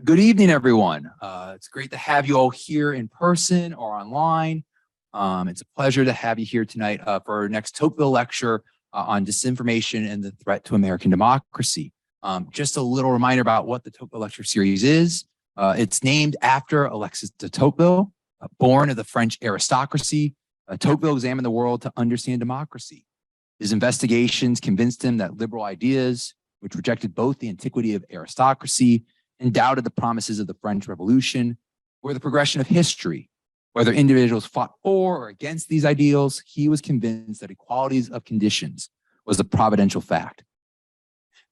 Good evening, everyone. It's great to have you all here in person or online. It's a pleasure to have you here tonight for our next Tocqueville lecture on disinformation and the threat to American democracy. Just a little reminder about what the Tocqueville lecture series is. It's named after Alexis de Tocqueville, born of the French aristocracy. Tocqueville examined the world to understand democracy. His investigations convinced him that liberal ideas, which rejected both the antiquity of aristocracy and doubted the promises of the French Revolution, were the progression of history. Whether individuals fought for or against these ideals, he was convinced that equality of conditions was a providential fact.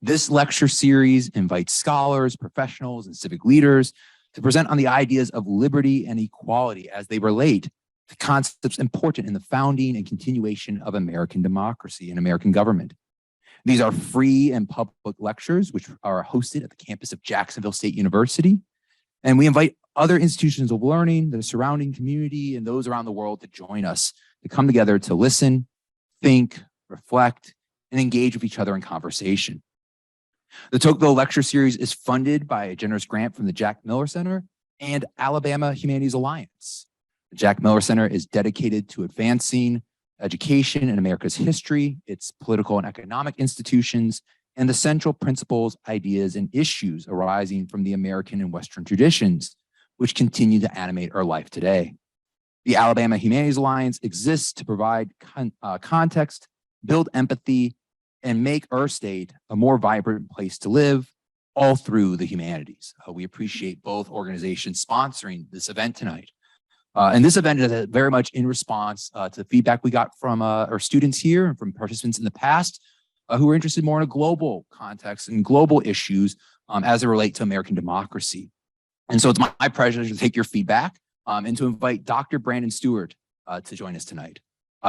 This lecture series invites scholars, professionals, and civic leaders to present on the ideas of liberty and equality as they relate to concepts important in the founding and continuation of American democracy and American government. These are free and public lectures, which are hosted at the campus of Jacksonville State University. And we invite other institutions of learning, the surrounding community, and those around the world to join us, to come together to listen, think, reflect, and engage with each other in conversation. The Tocqueville Lecture Series is funded by a generous grant from the Jack Miller Center and Alabama Humanities Alliance. The Jack Miller Center is dedicated to advancing education in America's history, its political and economic institutions, and the central principles, ideas, and issues arising from the American and Western traditions, which continue to animate our life today. The Alabama Humanities Alliance exists to provide context, build empathy, and make our state a more vibrant place to live, all through the humanities. We appreciate both organizations sponsoring this event tonight. And this event is very much in response to the feedback we got from our students here and from participants in the past who are interested more in a global context and global issues as it relate to American democracy. And so it's my pleasure to take your feedback and to invite Dr. Brandon Stewart to join us tonight.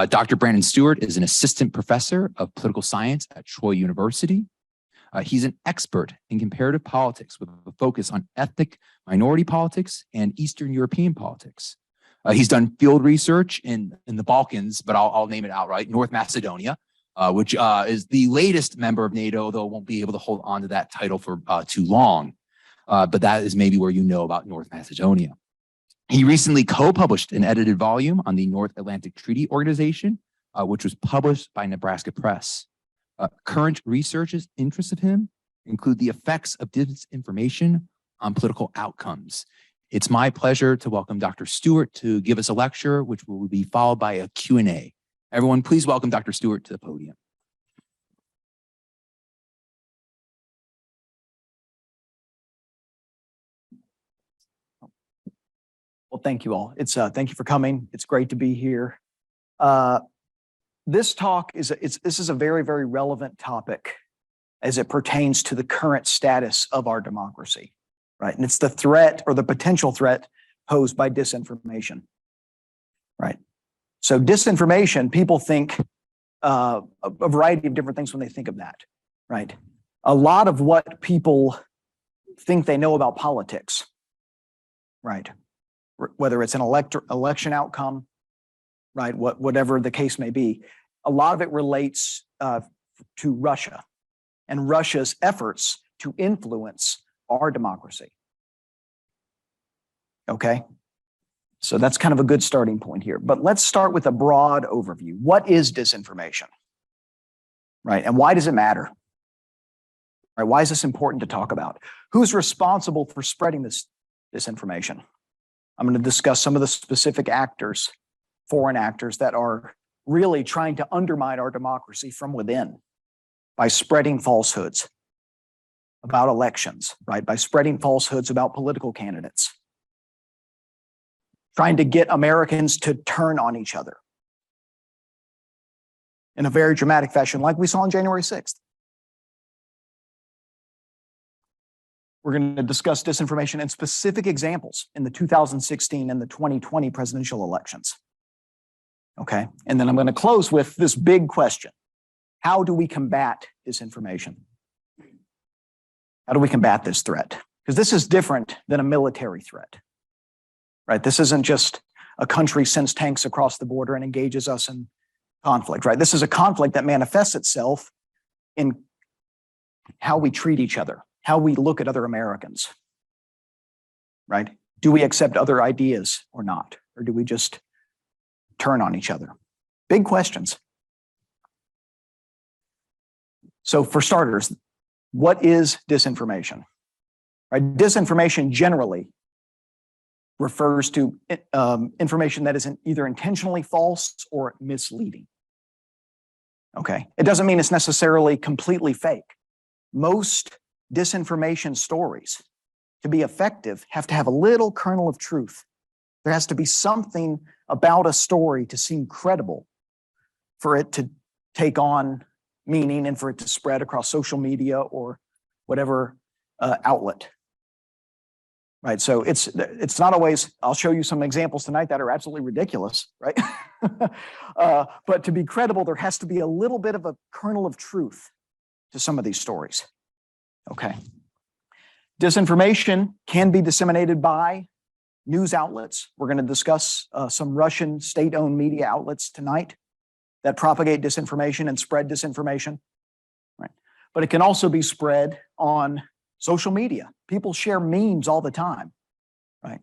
Dr. Brandon Stewart is an assistant professor of political science at Troy University. He's an expert in comparative politics with a focus on ethnic minority politics and Eastern European politics. He's done field research in the Balkans, but I'll name it outright, North Macedonia, which is the latest member of NATO, though won't be able to hold on to that title for too long. But that is maybe where you know about North Macedonia. He recently co-published an edited volume on the North Atlantic Treaty Organization, which was published by Nebraska Press. Current research interests of him include the effects of disinformation on political outcomes. It's my pleasure to welcome Dr. Stewart to give us a lecture, which will be followed by a Q&A. Everyone, please welcome Dr. Stewart to the podium. Well, thank you all. Thank you for coming. It's great to be here. This talk this is a very, very relevant topic as it pertains to the current status of our democracy, right? And it's the threat or the potential threat posed by disinformation, right? So disinformation, people think a variety of different things when they think of that, right? A lot of what people think they know about politics, right? Whether it's an election outcome, right? Whatever the case may be, a lot of it relates to Russia and Russia's efforts to influence our democracy. Okay, so that's kind of a good starting point here. But let's start with a broad overview. What is disinformation, right? And why does it matter? Right? Why is this important to talk about? Who's responsible for spreading this disinformation? I'm going to discuss some of the specific actors, foreign actors, that are really trying to undermine our democracy from within by spreading falsehoods about elections, right? By spreading falsehoods about political candidates, trying to get Americans to turn on each other in a very dramatic fashion, like we saw on January 6th. We're going to discuss disinformation and specific examples in the 2016 and the 2020 presidential elections. Okay, and then I'm going to close with this big question. How do we combat disinformation? How do we combat this threat? Because this is different than a military threat, right? This isn't just a country sends tanks across the border and engages us in conflict, right? This is a conflict that manifests itself in how we treat each other, how we look at other Americans, right? Do we accept other ideas or not? Or do we just turn on each other? Big questions. So for starters, what is disinformation? Right? Disinformation generally refers to information that is either intentionally false or misleading. Okay, it doesn't mean it's necessarily completely fake. Most disinformation stories, to be effective, have to have a little kernel of truth. There has to be something about a story to seem credible for it to take on meaning and for it to spread across social media or whatever outlet. Right, so it's not always, I'll show you some examples tonight that are absolutely ridiculous, right? But to be credible, there has to be a little bit of a kernel of truth to some of these stories, okay? Disinformation can be disseminated by news outlets. We're going to discuss some Russian state-owned media outlets tonight that propagate disinformation and spread disinformation, right? But it can also be spread on social media. People share memes all the time, right?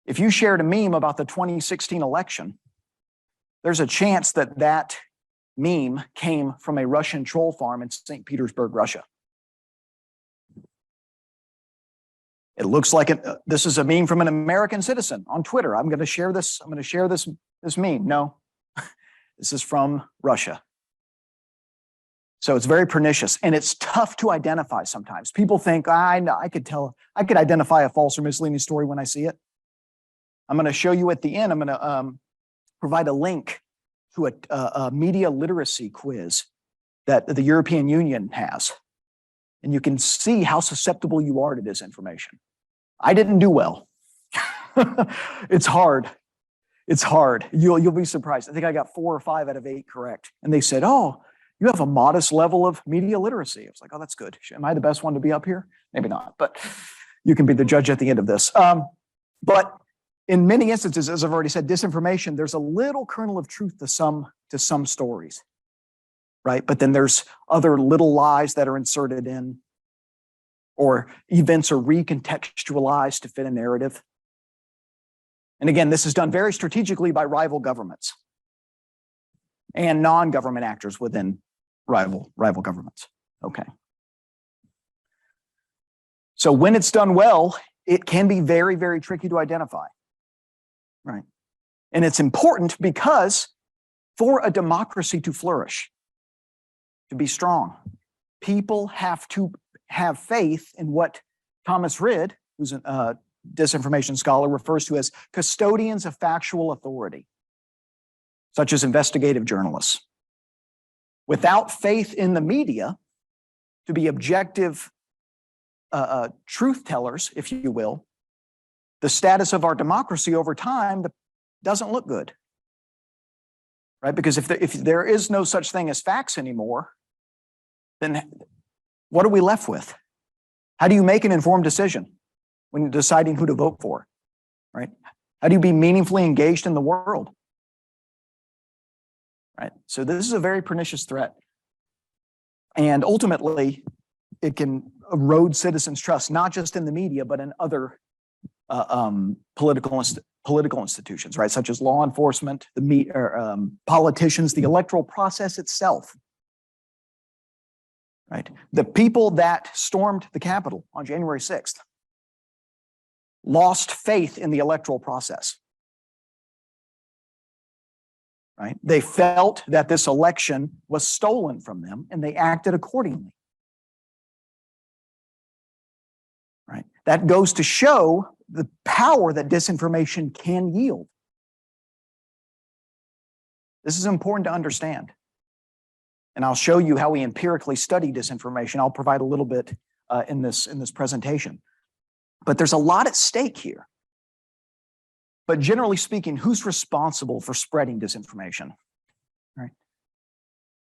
If you shared a meme about the 2016 election, there's a chance that that meme came from a Russian troll farm in St. Petersburg, Russia. It looks like this is a meme from an American citizen on Twitter. I'm going to share this. I'm going to share this meme. No, this is from Russia. So it's very pernicious, and it's tough to identify sometimes. People think, I could identify a false or misleading story when I see it. I'm going to show you at the end, I'm going to provide a link to a media literacy quiz that the European Union has. And you can see how susceptible you are to disinformation. I didn't do well. It's hard. It's hard. You'll be surprised. I think I got 4 or 5 out of 8 correct. And they said, oh, you have a modest level of media literacy. I was like, oh, that's good. Am I the best one to be up here? Maybe not, but you can be the judge at the end of this. But in many instances, as I've already said, disinformation, there's a little kernel of truth to some stories, right? But then there's other little lies that are inserted in, or events are recontextualized to fit a narrative. And again, this is done very strategically by rival governments and non-government actors within rival governments. Okay. So when it's done well, it can be very, very tricky to identify, right? And it's important because for a democracy to flourish, to be strong, people have to have faith in what Thomas Rid, who's a disinformation scholar, refers to as custodians of factual authority, such as investigative journalists. Without faith in the media to be objective truth tellers, if you will, the status of our democracy over time doesn't look good, right? Because if there is no such thing as facts anymore, then what are we left with? How do you make an informed decision when you're deciding who to vote for, right? How do you be meaningfully engaged in the world? Right? So this is a very pernicious threat. And ultimately, it can erode citizens' trust, not just in the media, but in other political institutions, right? Such as law enforcement, politicians, the electoral process itself. Right? The people that stormed the Capitol on January 6th lost faith in the electoral process. Right? They felt that this election was stolen from them, and they acted accordingly. Right? That goes to show the power that disinformation can yield. This is important to understand. And I'll show you how we empirically study disinformation. I'll provide a little bit in this presentation. But there's a lot at stake here. But generally speaking, who's responsible for spreading disinformation? Right?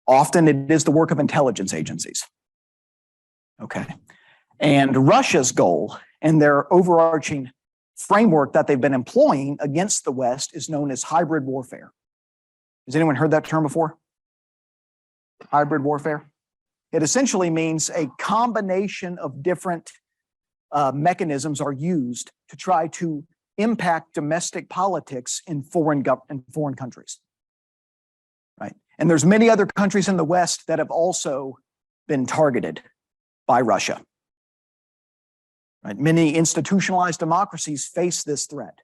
Often it is the work of intelligence agencies. Okay. And Russia's goal and their overarching framework that they've been employing against the West is known as hybrid warfare. Has anyone heard that term before? Hybrid warfare? It essentially means a combination of different mechanisms are used to try to impact domestic politics in foreign countries, right? And there's many other countries in the West that have also been targeted by Russia, right? Many institutionalized democracies face this threat.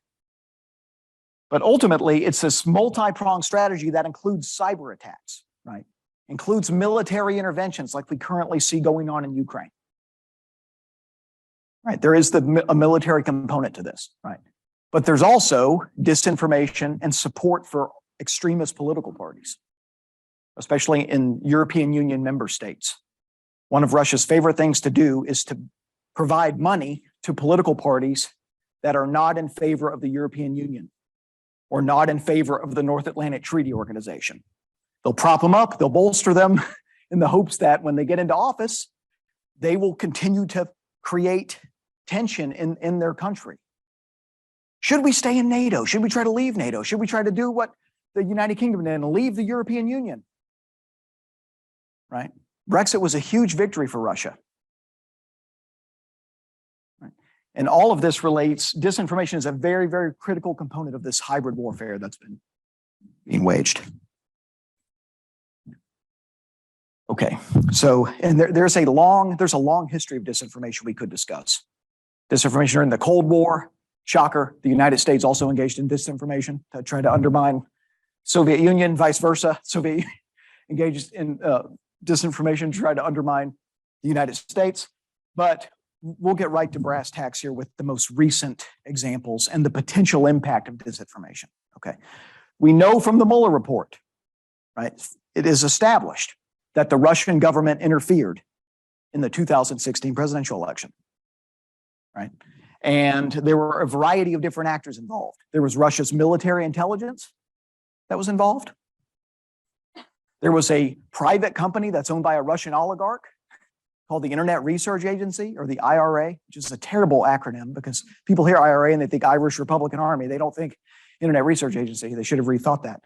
But ultimately, it's this multi-pronged strategy that includes cyber attacks, right? Includes military interventions like we currently see going on in Ukraine. Right, there is a military component to this, right? But there's also disinformation and support for extremist political parties, especially in European Union member states. One of Russia's favorite things to do is to provide money to political parties that are not in favor of the European Union or not in favor of the North Atlantic Treaty Organization. They'll prop them up, they'll bolster them in the hopes that when they get into office, they will continue to create tension in their country. Should we stay in NATO? Should we try to leave NATO? Should we try to do what the United Kingdom did and leave the European Union? Right? Brexit was a huge victory for Russia. Right? And all of this relates, disinformation is a very, very critical component of this hybrid warfare that's been being waged. Okay, so, and there's a long history of disinformation we could discuss. Disinformation during the Cold War, shocker, the United States also engaged in disinformation to try to undermine Soviet Union, vice versa. Soviet Union engaged in disinformation to try to undermine the United States. But we'll get right to brass tacks here with the most recent examples and the potential impact of disinformation, okay? We know from the Mueller report, right? It is established that the Russian government interfered in the 2016 presidential election, right? And there were a variety of different actors involved. There was Russia's military intelligence that was involved. There was a private company that's owned by a Russian oligarch called the Internet Research Agency, or the IRA, which is a terrible acronym because people hear IRA and they think Irish Republican Army. They don't think Internet Research Agency. They should have rethought that.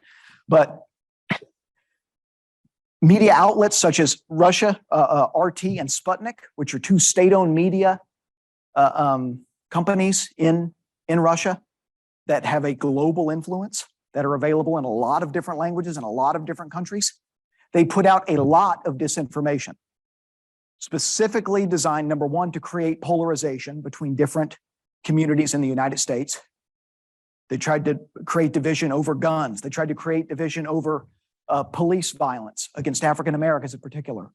But media outlets such as Russia, RT and Sputnik, which are two state-owned media companies in Russia that have a global influence, that are available in a lot of different languages in a lot of different countries. They put out a lot of disinformation, specifically designed, number one, to create polarization between different communities in the United States. They tried to create division over guns. They tried to create division over police violence against African Americans in particular.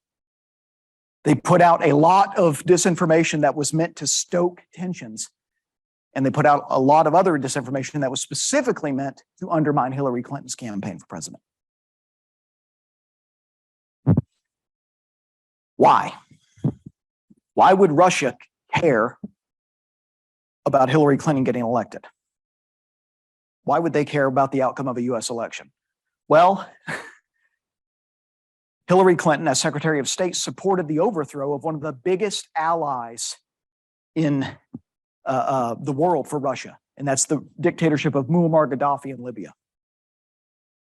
They put out a lot of disinformation that was meant to stoke tensions. And they put out a lot of other disinformation that was specifically meant to undermine Hillary Clinton's campaign for president. Why? Why would Russia care about Hillary Clinton getting elected? Why would they care about the outcome of a US election? Well, Hillary Clinton, as Secretary of State, supported the overthrow of one of the biggest allies in the world for Russia, and that's the dictatorship of Muammar Gaddafi in Libya.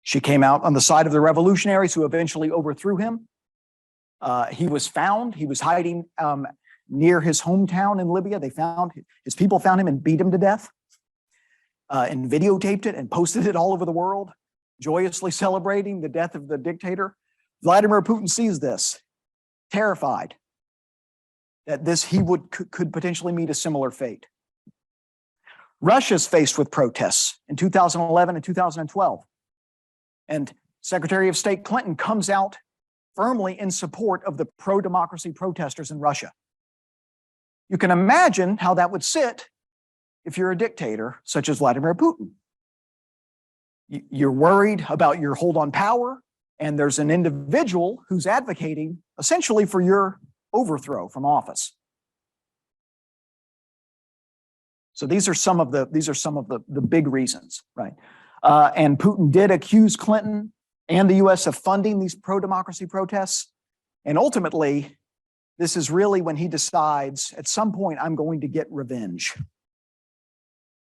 She came out on the side of the revolutionaries who eventually overthrew him. He was found. He was hiding near his hometown in Libya. His people found him and beat him to death, and videotaped it and posted it all over the world, joyously celebrating the death of the dictator. Vladimir Putin sees this, terrified that he could potentially meet a similar fate. Russia's faced with protests in 2011 and 2012. And Secretary of State Clinton comes out firmly in support of the pro-democracy protesters in Russia. You can imagine how that would sit if you're a dictator such as Vladimir Putin. You're worried about your hold on power, and there's an individual who's advocating essentially for your overthrow from office. So these are some of the big reasons, right? And Putin did accuse Clinton and the US of funding these pro-democracy protests. And ultimately, this is really when he decides, at some point, I'm going to get revenge,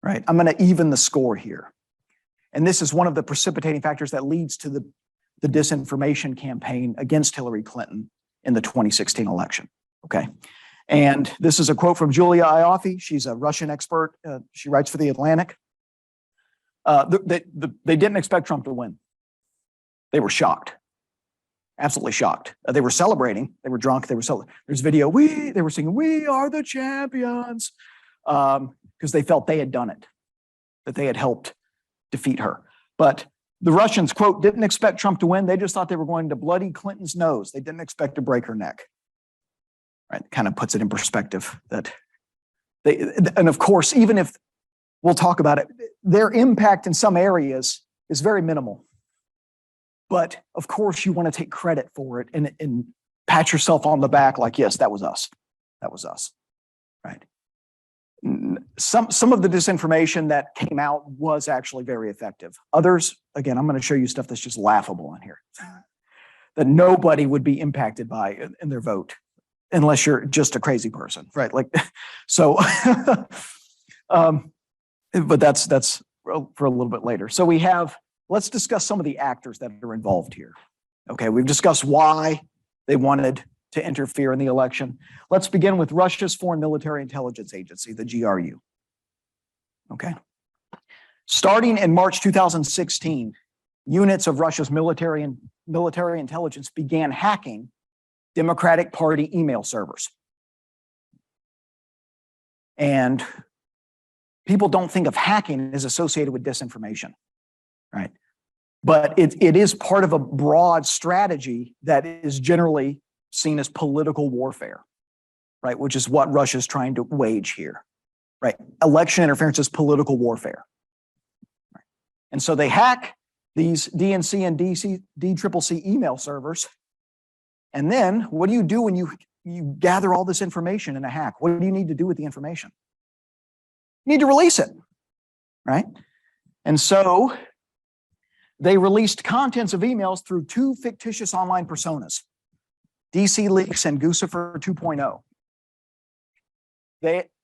right? I'm going to even the score here. And this is one of the precipitating factors that leads to the disinformation campaign against Hillary Clinton in the 2016 election, okay? And this is a quote from Julia Ioffe. She's a Russian expert. She writes for The Atlantic. They didn't expect Trump to win. They were shocked, absolutely shocked. They were celebrating. They were drunk. They were celebrating. There's video. They were singing, "We are the champions," because they felt they had done it, that they had helped defeat her. But the Russians, quote, didn't expect Trump to win. They just thought they were going to bloody Clinton's nose. They didn't expect to break her neck. Right? Kind of puts it in perspective that and of course, even if we'll talk about it, their impact in some areas is very minimal. But of course, you want to take credit for it and pat yourself on the back like, yes, that was us. That was us. Right? Some of the disinformation that came out was actually very effective. Others, again, I'm going to show you stuff that's just laughable in here that nobody would be impacted by in their vote unless you're just a crazy person, right? Like, so, but that's for a little bit later. So let's discuss some of the actors that are involved here. Okay, we've discussed why they wanted to interfere in the election. Let's begin with Russia's Foreign Military Intelligence Agency, the GRU. Okay. Starting in March 2016, units of Russia's military intelligence began hacking Democratic Party email servers. And people don't think of hacking as associated with disinformation, right? But it is part of a broad strategy that is generally seen as political warfare, right? Which is what Russia's trying to wage here, right? Election interference is political warfare. Right? And so they hack these DNC and DCCC email servers. And then what do you do when you gather all this information in a hack? What do you need to do with the information? You need to release it, right? And so they released contents of emails through two fictitious online personas, DC Leaks and Guccifer 2.0.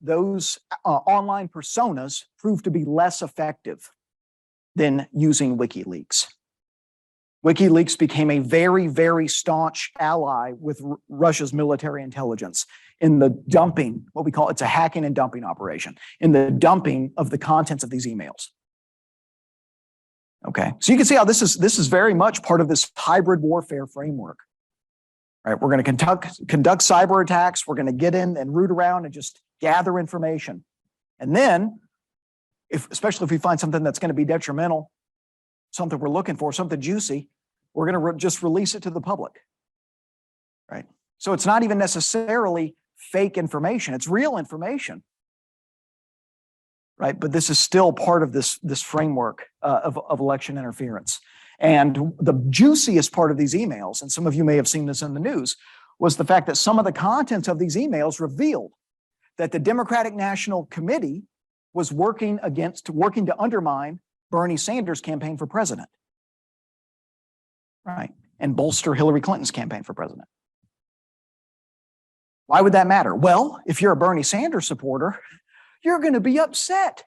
Those online personas proved to be less effective than using WikiLeaks. WikiLeaks became a very, very staunch ally with Russia's military intelligence in the dumping, what we call, it's a hacking and dumping operation, in the dumping of the contents of these emails. Okay, so you can see how this is very much part of this hybrid warfare framework. Right, we're going to conduct cyber attacks. We're going to get in and root around and just gather information. And then, especially if we find something that's going to be detrimental, something we're looking for, something juicy, we're going to just release it to the public. Right? So it's not even necessarily fake information. It's real information. Right? But this is still part of this framework of election interference. And the juiciest part of these emails, and some of you may have seen this in the news, was the fact that some of the contents of these emails revealed that the Democratic National Committee was working to undermine Bernie Sanders' campaign for president, right? And bolster Hillary Clinton's campaign for president. Why would that matter? Well, if you're a Bernie Sanders supporter, you're going to be upset.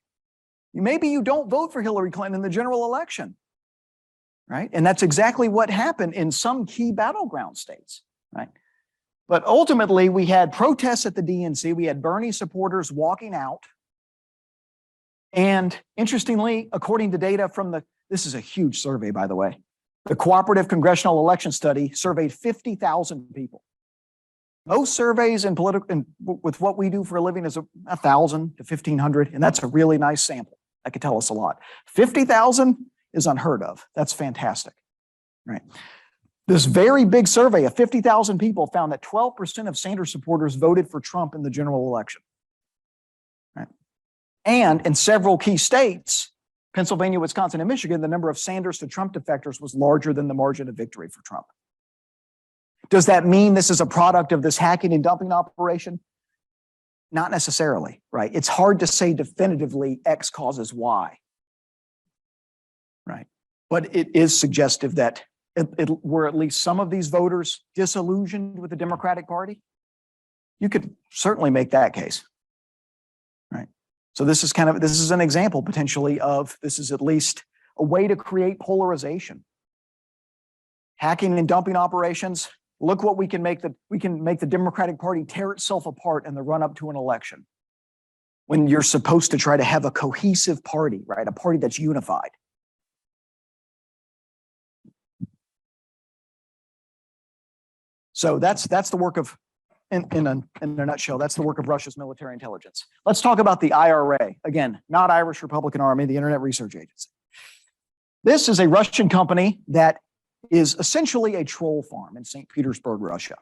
Maybe you don't vote for Hillary Clinton in the general election. Right? And that's exactly what happened in some key battleground states, right? But ultimately, we had protests at the DNC. We had Bernie supporters walking out. And interestingly, according to data from this is a huge survey, by the way, the Cooperative Congressional Election Study surveyed 50,000 people. Most surveys with what we do for a living is 1,000 to 1,500, and that's a really nice sample. That could tell us a lot. 50,000 is unheard of. That's fantastic, right? This very big survey of 50,000 people found that 12% of Sanders supporters voted for Trump in the general election, right? And in several key states, Pennsylvania, Wisconsin, and Michigan, the number of Sanders to Trump defectors was larger than the margin of victory for Trump. Does that mean this is a product of this hacking and dumping operation? Not necessarily, right? It's hard to say definitively X causes Y. Right. But it is suggestive that were at least some of these voters disillusioned with the Democratic Party. You could certainly make that case. Right. So this is an example potentially of this is at least a way to create polarization. Hacking and dumping operations, Look what we can make the Democratic Party tear itself apart in the run up to an election, when you're supposed to try to have a cohesive party, right? A party that's unified. So that's the work of, in a nutshell, that's the work of Russia's military intelligence. Let's talk about the IRA. Again, not Irish Republican Army, the Internet Research Agency. This is a Russian company that is essentially a troll farm in St. Petersburg, Russia.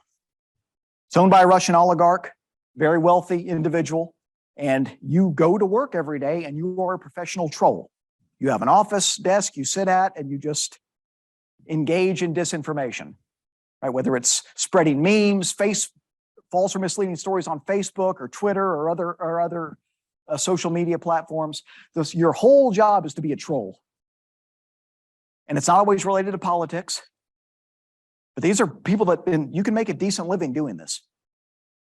It's owned by a Russian oligarch, very wealthy individual, and you go to work every day and you are a professional troll. You have an office desk you sit at and you just engage in disinformation, right? Whether it's spreading memes, false or misleading stories on Facebook or Twitter or other social media platforms. Your whole job is to be a troll. And it's not always related to politics, but these are people that you can make a decent living doing this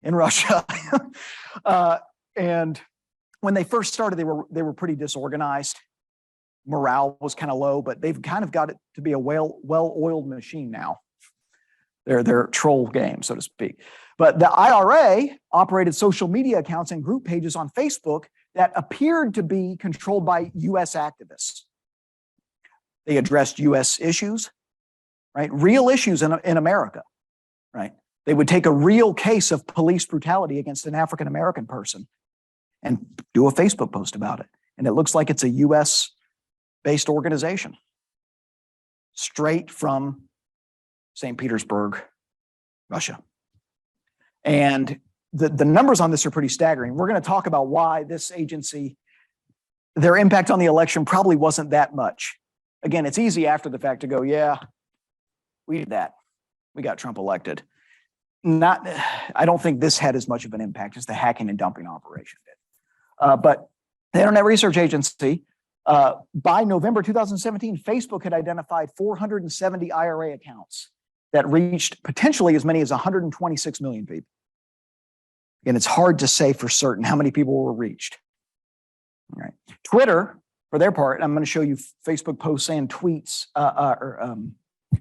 in Russia. And when they first started, they were pretty disorganized. Morale was kind of low, but they've kind of got it to be a well-oiled machine now. Their troll game, so to speak. But the IRA operated social media accounts and group pages on Facebook that appeared to be controlled by U.S. activists. They addressed U.S. issues, right? Real issues in America, right? They would take a real case of police brutality against an African-American person and do a Facebook post about it. And it looks like it's a U.S.-based organization, straight from St. Petersburg, Russia. And the numbers on this are pretty staggering. We're going to talk about why this agency, their impact on the election probably wasn't that much. Again, it's easy after the fact to go, yeah, we did that. We got Trump elected. I don't think this had as much of an impact as the hacking and dumping operation did. But the Internet Research Agency, by November 2017, Facebook had identified 470 IRA accounts that reached potentially as many as 126 million people. And it's hard to say for certain how many people were reached. All right. Twitter, for their part, I'm going to show you Facebook posts and tweets,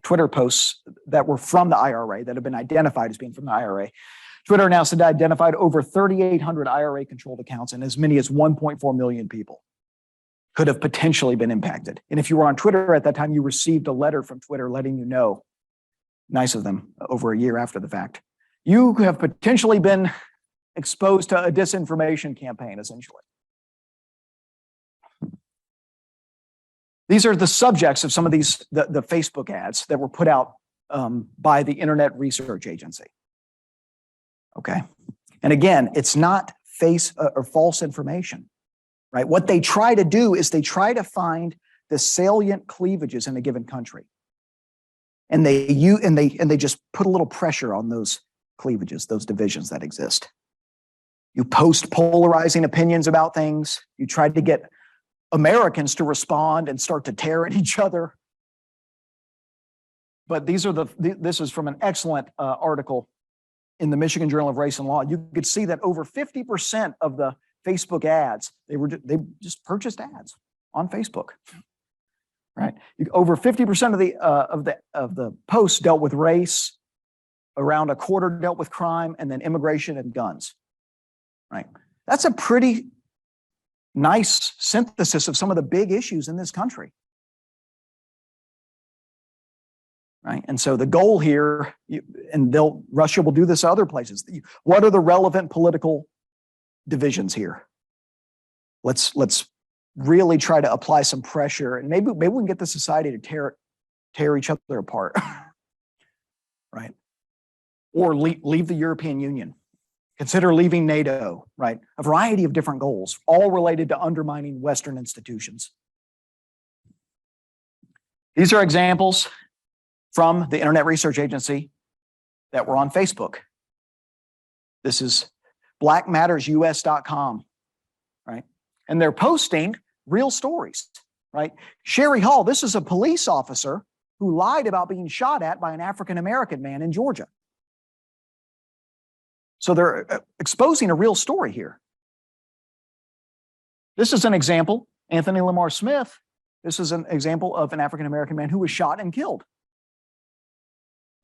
Twitter posts that were from the IRA that have been identified as being from the IRA. Twitter announced it identified over 3,800 IRA-controlled accounts, and as many as 1.4 million people could have potentially been impacted. And if you were on Twitter at that time, you received a letter from Twitter letting you know, nice of them, over a year after the fact, you have potentially been exposed to a disinformation campaign, essentially. These are the subjects of some of these, the Facebook ads that were put out by the Internet Research Agency. Okay. And again, it's not false information, right? What they try to do is they try to find the salient cleavages in a given country. And they just put a little pressure on those cleavages, those divisions that exist. You post polarizing opinions about things. You try to get Americans to respond and start to tear at each other. But this is from an excellent article in the Michigan Journal of Race and Law. You could see that over 50% of the Facebook ads, they just purchased ads on Facebook. Right? Over 50% of the posts dealt with race, around a quarter dealt with crime, and then immigration and guns. Right? That's a pretty nice synthesis of some of the big issues in this country. Right? And so the goal here, Russia will do this other places. What are the relevant political divisions here? Let's really try to apply some pressure, and maybe we can get the society to tear each other apart. Right? Or leave the European Union. Consider leaving NATO, right? A variety of different goals, all related to undermining Western institutions. These are examples from the Internet Research Agency that were on Facebook. This is blackmattersus.com, right? And they're posting real stories, right? Sherry Hall, this is a police officer who lied about being shot at by an African-American man in Georgia. So they're exposing a real story here. This is an example, Anthony Lamar Smith. This is an example of an African-American man who was shot and killed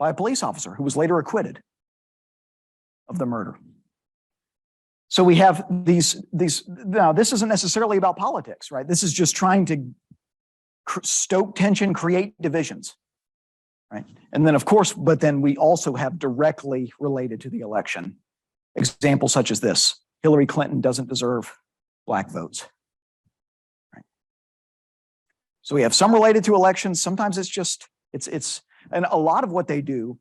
by a police officer who was later acquitted of the murder. So we have these, now this isn't necessarily about politics, right? This is just trying to stoke tension, create divisions, right? And then of course, but then we also have directly related to the election examples such as this: Hillary Clinton doesn't deserve Black votes, right? So we have some related to elections. Sometimes it's just, and a lot of what they do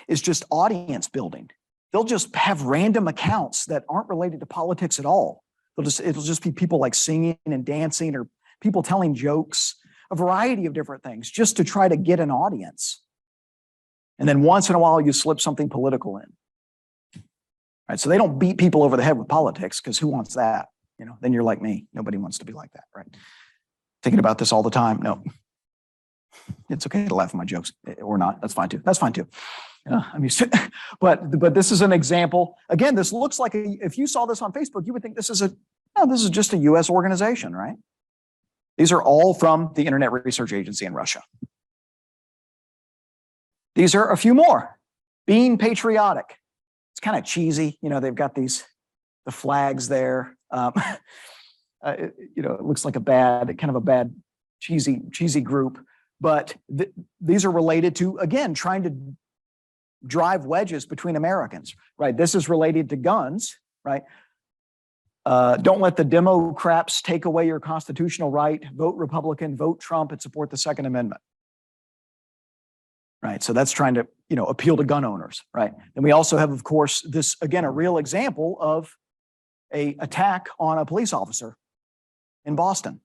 is just audience building. They'll just have random accounts that aren't related to politics at all. It'll just be people like singing and dancing, or people telling jokes, a variety of different things, just to try to get an audience. And then once in a while, you slip something political in. Right? So they don't beat people over the head with politics, because who wants that? You know, then you're like me. Nobody wants to be like that, right? Thinking about this all the time. No, it's okay to laugh at my jokes or not. That's fine too. That's fine too. I'm used to it. But this is an example. Again, this looks like if you saw this on Facebook, you would think this is just a U.S. organization, right? These are all from the Internet Research Agency in Russia. These are a few more. Being patriotic. It's kind of cheesy. You know, they've got the flags there. It looks like a bad, cheesy group. But these are related to, again, trying to drive wedges between Americans, right? This is related to guns, right? Don't let the Democrats take away your constitutional right. Vote Republican, vote Trump, and support the Second Amendment. Right, so that's trying to, appeal to gun owners, right? And we also have, of course, this, again, a real example of an attack on a police officer in Boston.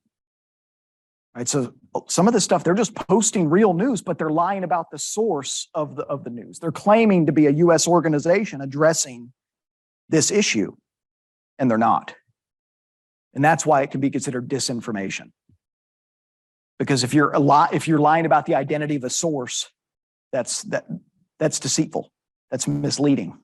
Right, so some of this stuff, they're just posting real news, but they're lying about the source of the news. They're claiming to be a U.S. organization addressing this issue, and they're not. And that's why it can be considered disinformation. Because if you're lying about the identity of a source, that's deceitful. That's misleading.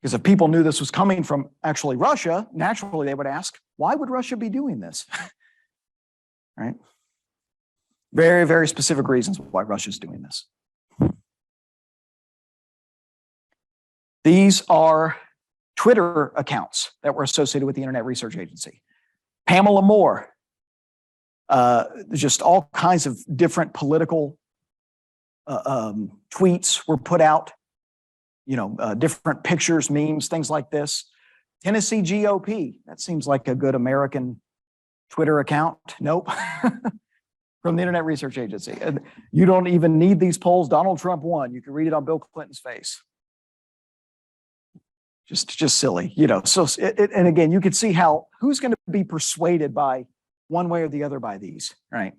Because if people knew this was coming from actually Russia, naturally they would ask, why would Russia be doing this? Right? Very, very specific reasons why Russia's doing this. These are Twitter accounts that were associated with the Internet Research Agency. Pamela Moore, just all kinds of different political tweets were put out. Different pictures, memes, things like this. Tennessee GOP, that seems like a good American Twitter account. Nope. From the Internet Research Agency. And you don't even need these polls. Donald Trump won. You can read it on Bill Clinton's face. Just silly, So, and again, you can see who's going to be persuaded by one way or the other by these, right?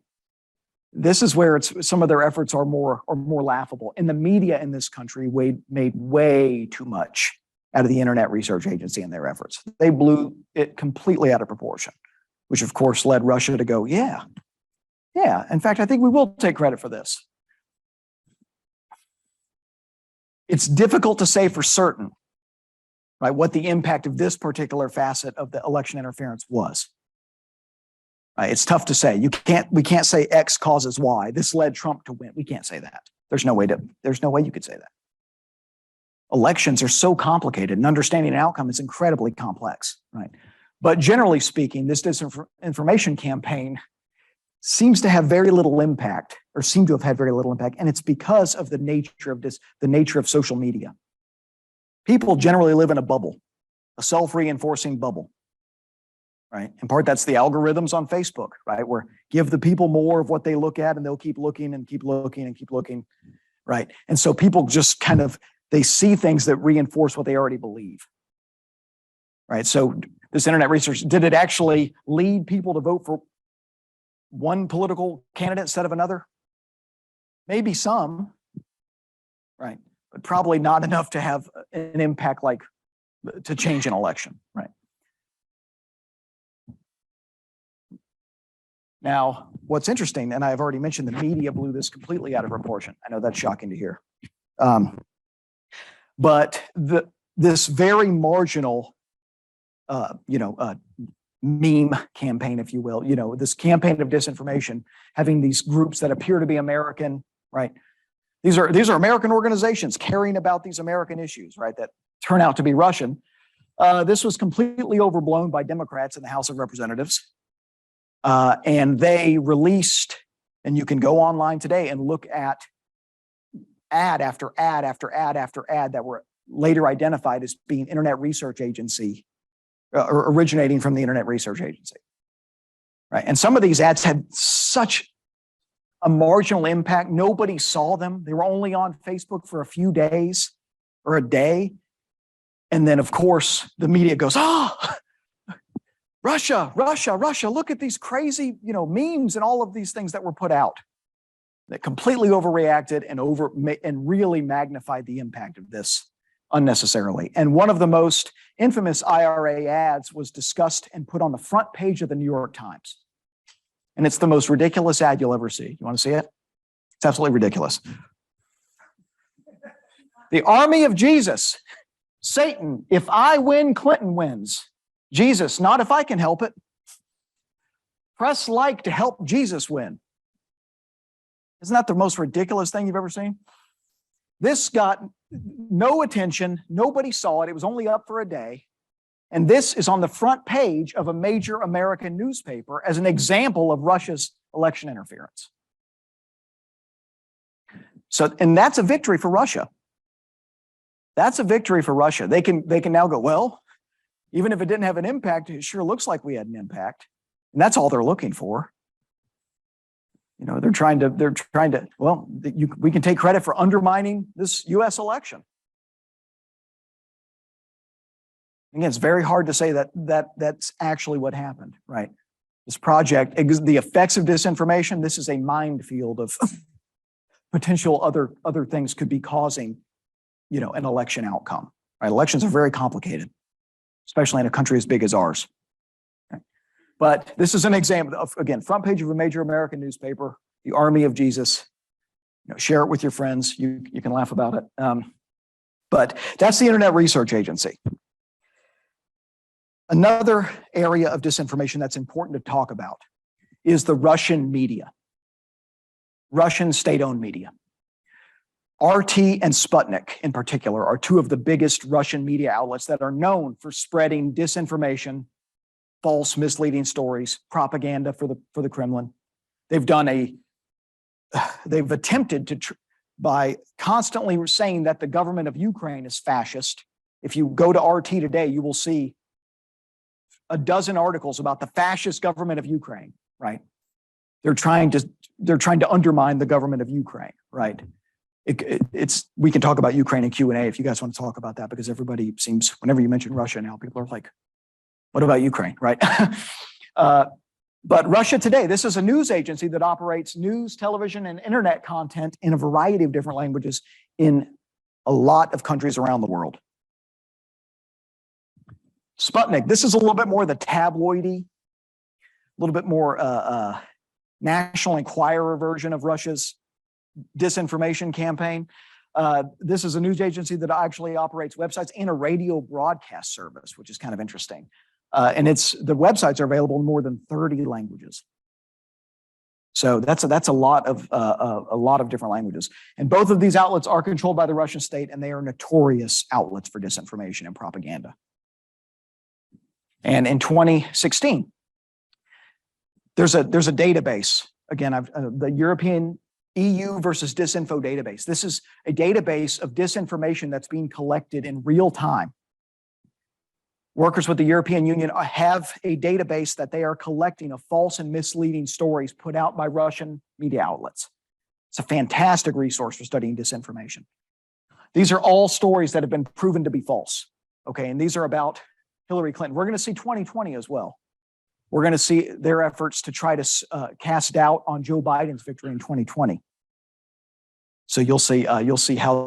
This is where some of their efforts are more laughable. And the media in this country made way too much out of the Internet Research Agency and their efforts. They blew it completely out of proportion, which of course led Russia to go, yeah. In fact, I think we will take credit for this. It's difficult to say for certain, right, what the impact of this particular facet of the election interference was. It's tough to say. We can't say X causes Y. This led Trump to win. We can't say that. There's no way you could say that. Elections are so complicated, and understanding an outcome is incredibly complex, right? But generally speaking, this disinformation campaign seems to have very little impact, or seem to have had very little impact, and it's because of the nature of social media. People generally live in a bubble, a self-reinforcing bubble. Right. In part, that's the algorithms on Facebook, right? Where give the people more of what they look at and they'll keep looking and keep looking and keep looking. Right. And so people just they see things that reinforce what they already believe. Right. So this Internet research, did it actually lead people to vote for one political candidate instead of another? Maybe some. Right. But probably not enough to have an impact like to change an election. Right. Now, what's interesting, and I've already mentioned the media blew this completely out of proportion. I know that's shocking to hear. But this very marginal, meme campaign, if you will, this campaign of disinformation, having these groups that appear to be American, right? These are American organizations caring about these American issues, right? That turn out to be Russian. This was completely overblown by Democrats in the House of Representatives. And they released, and you can go online today and look at ad after ad after ad after ad that were later identified as being Internet Research Agency, or originating from the Internet Research Agency, right? And some of these ads had such a marginal impact. Nobody saw them. They were only on Facebook for a few days or a day. And then, of course, the media goes, Russia, Russia, Russia, look at these crazy, memes and all of these things that were put out that completely overreacted and really magnified the impact of this unnecessarily. And one of the most infamous IRA ads was discussed and put on the front page of the New York Times. And it's the most ridiculous ad you'll ever see. You want to see it? It's absolutely ridiculous. The army of Jesus. Satan, if I win, Clinton wins. Jesus, not if I can help it. Press like to help Jesus win. Isn't that the most ridiculous thing you've ever seen? This got no attention. Nobody saw it. It was only up for a day. And this is on the front page of a major American newspaper as an example of Russia's election interference. So, and that's a victory for Russia. That's a victory for Russia. They can now go, well, even if it didn't have an impact, it sure looks like we had an impact. And that's all they're looking for. They're trying to, well, we can take credit for undermining this US election. Again, it's very hard to say that's actually what happened, right? This project, the effects of disinformation, this is a minefield of potential other things could be causing, an election outcome, right? Elections are very complicated, especially in a country as big as ours. Okay? But this is an example of, again, front page of a major American newspaper, the Army of Jesus. Share it with your friends. You can laugh about it. But that's the Internet Research Agency. Another area of disinformation that's important to talk about is the Russian media, Russian state-owned media. RT and Sputnik, in particular, are two of the biggest Russian media outlets that are known for spreading disinformation, false, misleading stories, propaganda for the Kremlin. They've attempted by constantly saying that the government of Ukraine is fascist. If you go to RT today, you will see a dozen articles about the fascist government of Ukraine, right? They're trying to undermine the government of Ukraine, right? We can talk about Ukraine in Q&A if you guys want to talk about that, because everybody seems, whenever you mention Russia now, people are like, what about Ukraine, right? But Russia Today, this is a news agency that operates news, television, and internet content in a variety of different languages in a lot of countries around the world. Sputnik, this is a little bit more the tabloidy, a little bit more National Enquirer version of Russia's disinformation campaign. This is a news agency that actually operates websites and a radio broadcast service, which is kind of interesting. And the websites are available in more than 30 languages. So that's a lot of different languages. And both of these outlets are controlled by the Russian state, and they are notorious outlets for disinformation and propaganda. And in 2016, there's a database. Again, the European EU versus Disinfo database. This is a database of disinformation that's being collected in real time. Workers with the European Union have a database that they are collecting of false and misleading stories put out by Russian media outlets. It's a fantastic resource for studying disinformation. These are all stories that have been proven to be false. Okay, and these are about Hillary Clinton. We're going to see 2020 as well. We're going to see their efforts to try to cast doubt on Joe Biden's victory in 2020. So you'll see how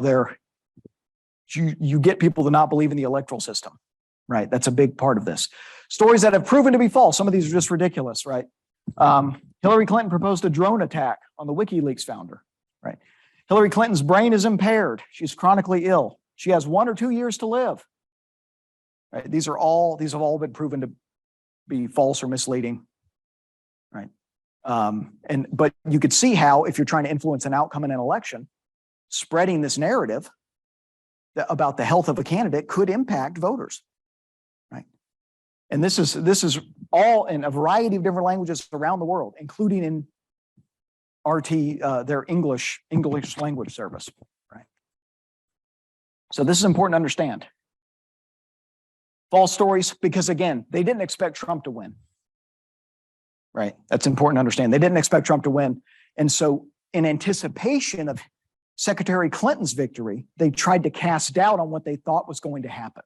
you get people to not believe in the electoral system, right? That's a big part of this. Stories that have proven to be false. Some of these are just ridiculous, right? Hillary Clinton proposed a drone attack on the WikiLeaks founder, right? Hillary Clinton's brain is impaired. She's chronically ill. She has 1 or 2 years to live. Right? These have all been proven be false or misleading, right? But you could see how, if you're trying to influence an outcome in an election, spreading this narrative about the health of a candidate could impact voters, right? And this is all in a variety of different languages around the world, including in RT, their English language service, right? So this is important to understand. False stories, because again, they didn't expect Trump to win, right? That's important to understand. They didn't expect Trump to win. And so in anticipation of Secretary Clinton's victory, they tried to cast doubt on what they thought was going to happen,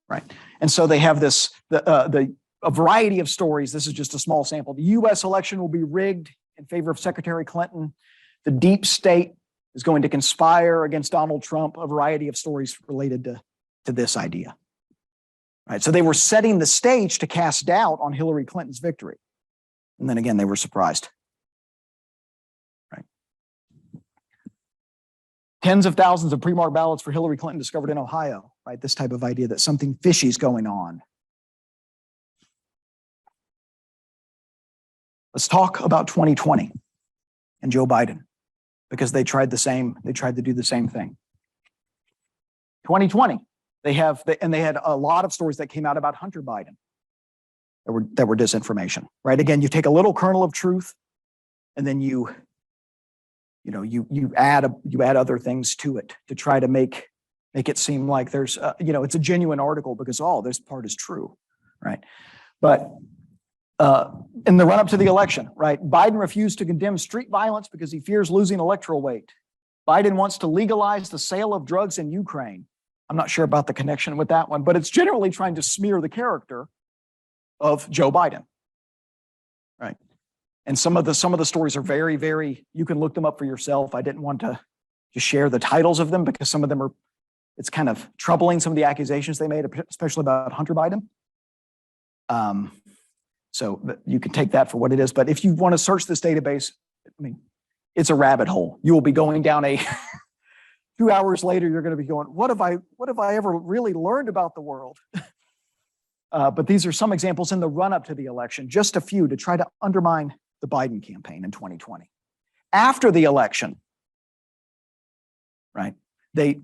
right? And so they have a variety of stories. This is just a small sample. The U.S. election will be rigged in favor of Secretary Clinton. The deep state is going to conspire against Donald Trump. A variety of stories related to this idea, right? So they were setting the stage to cast doubt on Hillary Clinton's victory. And then again, they were surprised. Tens of thousands of pre-marked ballots for Hillary Clinton discovered in Ohio, right? This type of idea that something fishy is going on. Let's talk about 2020 and Joe Biden, because they tried to do the same thing. 2020, they had a lot of stories that came out about Hunter Biden that were disinformation, right? Again, you take a little kernel of truth, and then you add other things to it to try to make it seem like there's it's a genuine article because this part is true, right? But in the run-up to the election, right, Biden refused to condemn street violence because he fears losing electoral weight. Biden wants to legalize the sale of drugs in Ukraine. I'm not sure about the connection with that one, but it's generally trying to smear the character of Joe Biden, right? And some of the stories are very, very, you can look them up for yourself. I didn't want to share the titles of them because some of them it's kind of troubling, some of the accusations they made, especially about Hunter Biden. So you can take that for what it is. But if you want to search this database, I mean, it's a rabbit hole. You will be going down 2 hours later, you're going to be going, what have I ever really learned about the world? But these are some examples in the run-up to the election, just a few to try to undermine the Biden campaign in 2020. After the election, right, they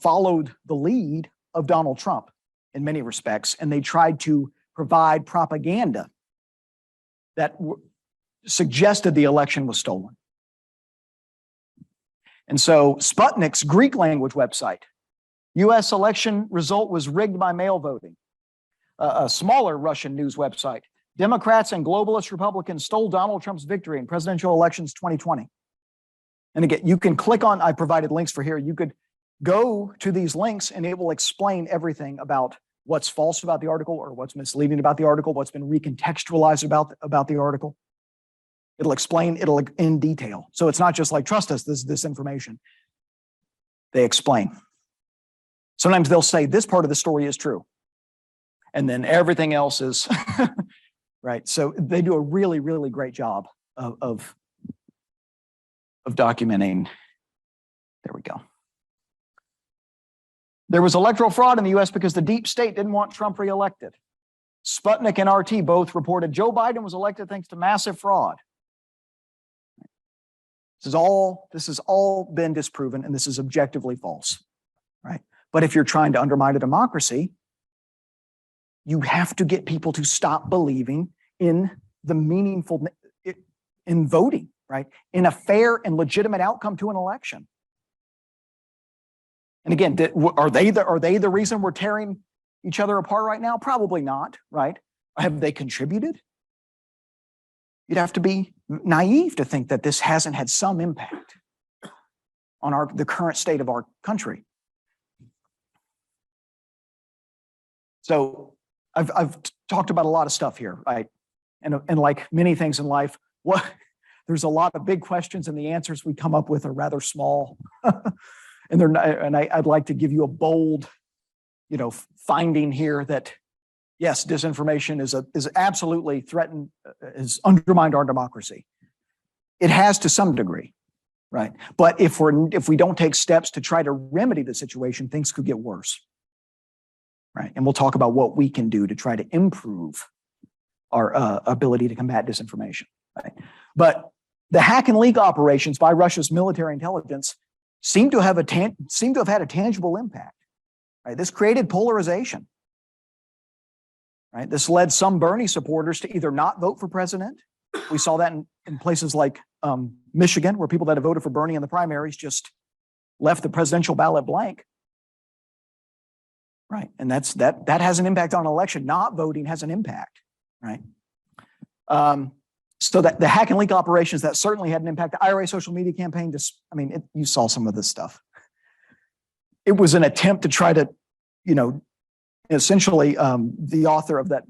followed the lead of Donald Trump in many respects, and they tried to provide propaganda that suggested the election was stolen. And so Sputnik's Greek language website, U.S. election result was rigged by mail voting. A smaller Russian news website, Democrats and globalist Republicans stole Donald Trump's victory in presidential elections 2020. And again, you can click on, I provided links for here. You could go to these links and it will explain everything about what's false about the article or what's misleading about the article, what's been recontextualized about the article. It'll explain it in detail. So it's not just like, trust us, this information. They explain. Sometimes they'll say this part of the story is true. And then everything else is, right? So they do a really, really great job of documenting. There we go. There was electoral fraud in the U.S. because the deep state didn't want Trump reelected. Sputnik and RT both reported Joe Biden was elected thanks to massive fraud. This has all been disproven, and this is objectively false, right? But if you're trying to undermine a democracy, you have to get people to stop believing in the meaningful, in voting, right? In a fair and legitimate outcome to an election. And again, are they the reason we're tearing each other apart right now? Probably not, right? Have they contributed? You'd have to be naive to think that this hasn't had some impact on the current state of our country. So I've talked about a lot of stuff here, right? And like many things in life, there's a lot of big questions, and the answers we come up with are rather small. I'd like to give you a bold, finding here that yes, disinformation is absolutely threatened, has undermined our democracy. It has to some degree, right? But if we don't take steps to try to remedy the situation, things could get worse. right? And we'll talk about what we can do to try to improve our ability to combat disinformation, right? But the hack and leak operations by Russia's military intelligence seem to have had a tangible impact, right? This created polarization, right? This led some Bernie supporters to either not vote for president. We saw that in places like Michigan, where people that have voted for Bernie in the primaries just left the presidential ballot blank. Right. And that has an impact on an election. Not voting has an impact. Right. So that the hack and leak operations, that certainly had an impact. The IRA social media campaign, you saw some of this stuff. It was an attempt to try to, essentially the author of that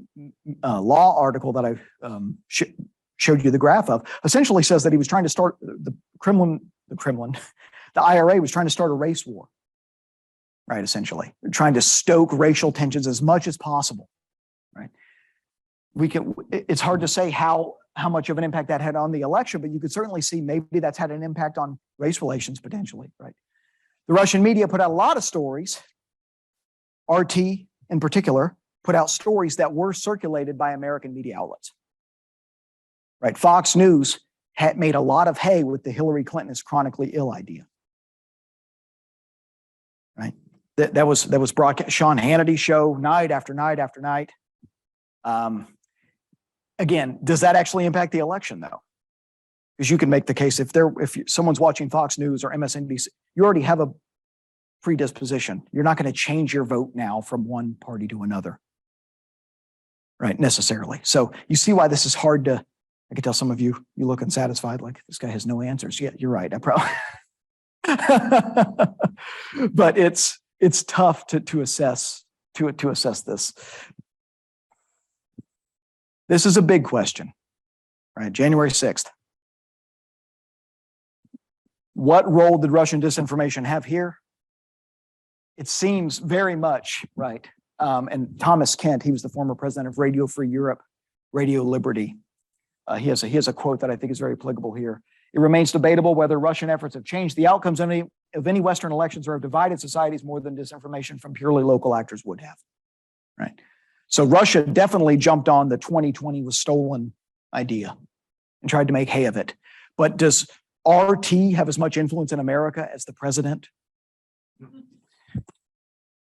law article that I showed you the graph of essentially says that he was trying to start the IRA was trying to start a race war, right? Essentially, they're trying to stoke racial tensions as much as possible, right? It's hard to say how much of an impact that had on the election, but you could certainly see maybe that's had an impact on race relations potentially, right? The Russian media put out a lot of stories. RT in particular put out stories that were circulated by American media outlets, right? Fox News had made a lot of hay with the Hillary Clinton is chronically ill idea, right? That was broadcast. Sean Hannity's show night after night after night. Again, does that actually impact the election though? Because you can make the case if someone's watching Fox News or MSNBC, you already have a predisposition. You're not going to change your vote now from one party to another, right? Necessarily. So you see why this is hard to. I can tell some of you look unsatisfied, like this guy has no answers. Yeah, you're right. I probably. But it's tough to assess this. This is a big question, right? January 6th. What role did Russian disinformation have here? It seems very much, right? And Thomas Kent, he was the former president of Radio Free Europe, Radio Liberty. He has a quote that I think is very applicable here. It remains debatable whether Russian efforts have changed the outcomes of any Western elections or have divided societies more than disinformation from purely local actors would have, right? So Russia definitely jumped on the 2020 was stolen idea and tried to make hay of it. But does RT have as much influence in America as the president?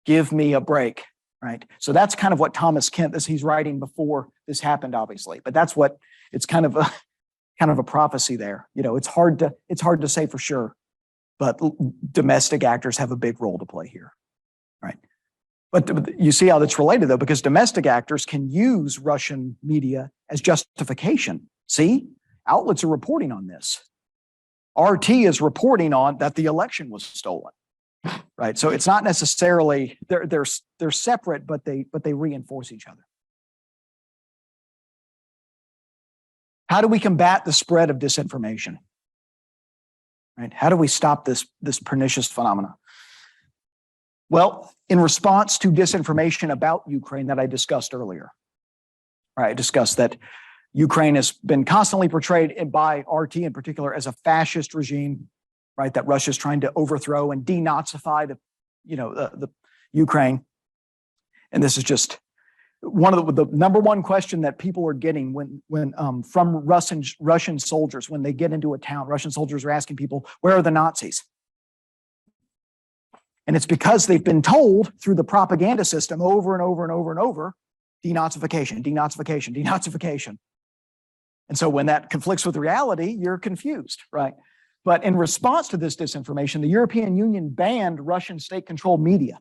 Give me a break, right? So that's kind of what Thomas Kent, he's writing before this happened, obviously. But that's what it's kind of a prophecy there. It's hard to say for sure, but domestic actors have a big role to play here, right? But you see how that's related though, because domestic actors can use Russian media as justification. See, outlets are reporting on this. RT is reporting on that the election was stolen, right? So it's not necessarily they're separate, but they reinforce each other. How do we combat the spread of disinformation? Right? How do we stop this pernicious phenomena? Well, in response to disinformation about Ukraine that I discussed earlier, right? I discussed that Ukraine has been constantly portrayed by RT in particular as a fascist regime, right? That Russia's trying to overthrow and denazify the Ukraine. And this is just one of the number one question that people are getting when from Russian soldiers when they get into a town. Russian soldiers are asking people, "Where are the Nazis?" And it's because they've been told through the propaganda system over and over and over and over, denazification, denazification, denazification. And so when that conflicts with reality, you're confused, right? But in response to this disinformation, the European Union banned Russian state-controlled media.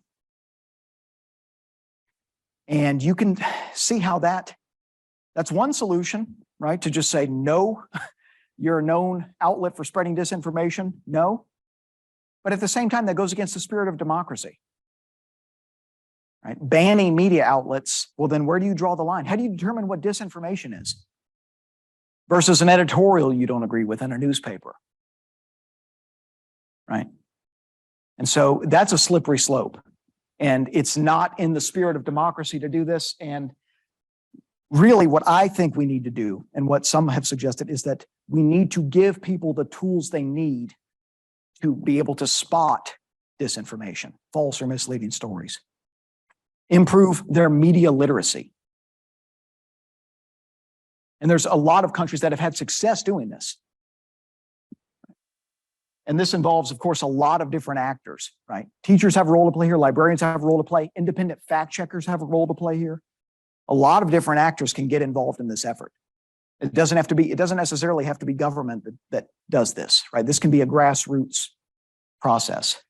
And you can see how that's one solution, right? To just say, no, you're a known outlet for spreading disinformation. No. But at the same time, that goes against the spirit of democracy, right? Banning media outlets, well, then where do you draw the line? How do you determine what disinformation is versus an editorial you don't agree with in a newspaper, right? And so that's a slippery slope. And it's not in the spirit of democracy to do this. And really what I think we need to do, and what some have suggested, is that we need to give people the tools they need to be able to spot disinformation, false or misleading stories. improve their media literacy. And there's a lot of countries that have had success doing this. And this involves, of course, a lot of different actors, right? Teachers have a role to play here. Librarians have a role to play. Independent fact checkers have a role to play here. A lot of different actors can get involved in this effort. It doesn't necessarily have to be government that does this, right? This can be a grassroots process.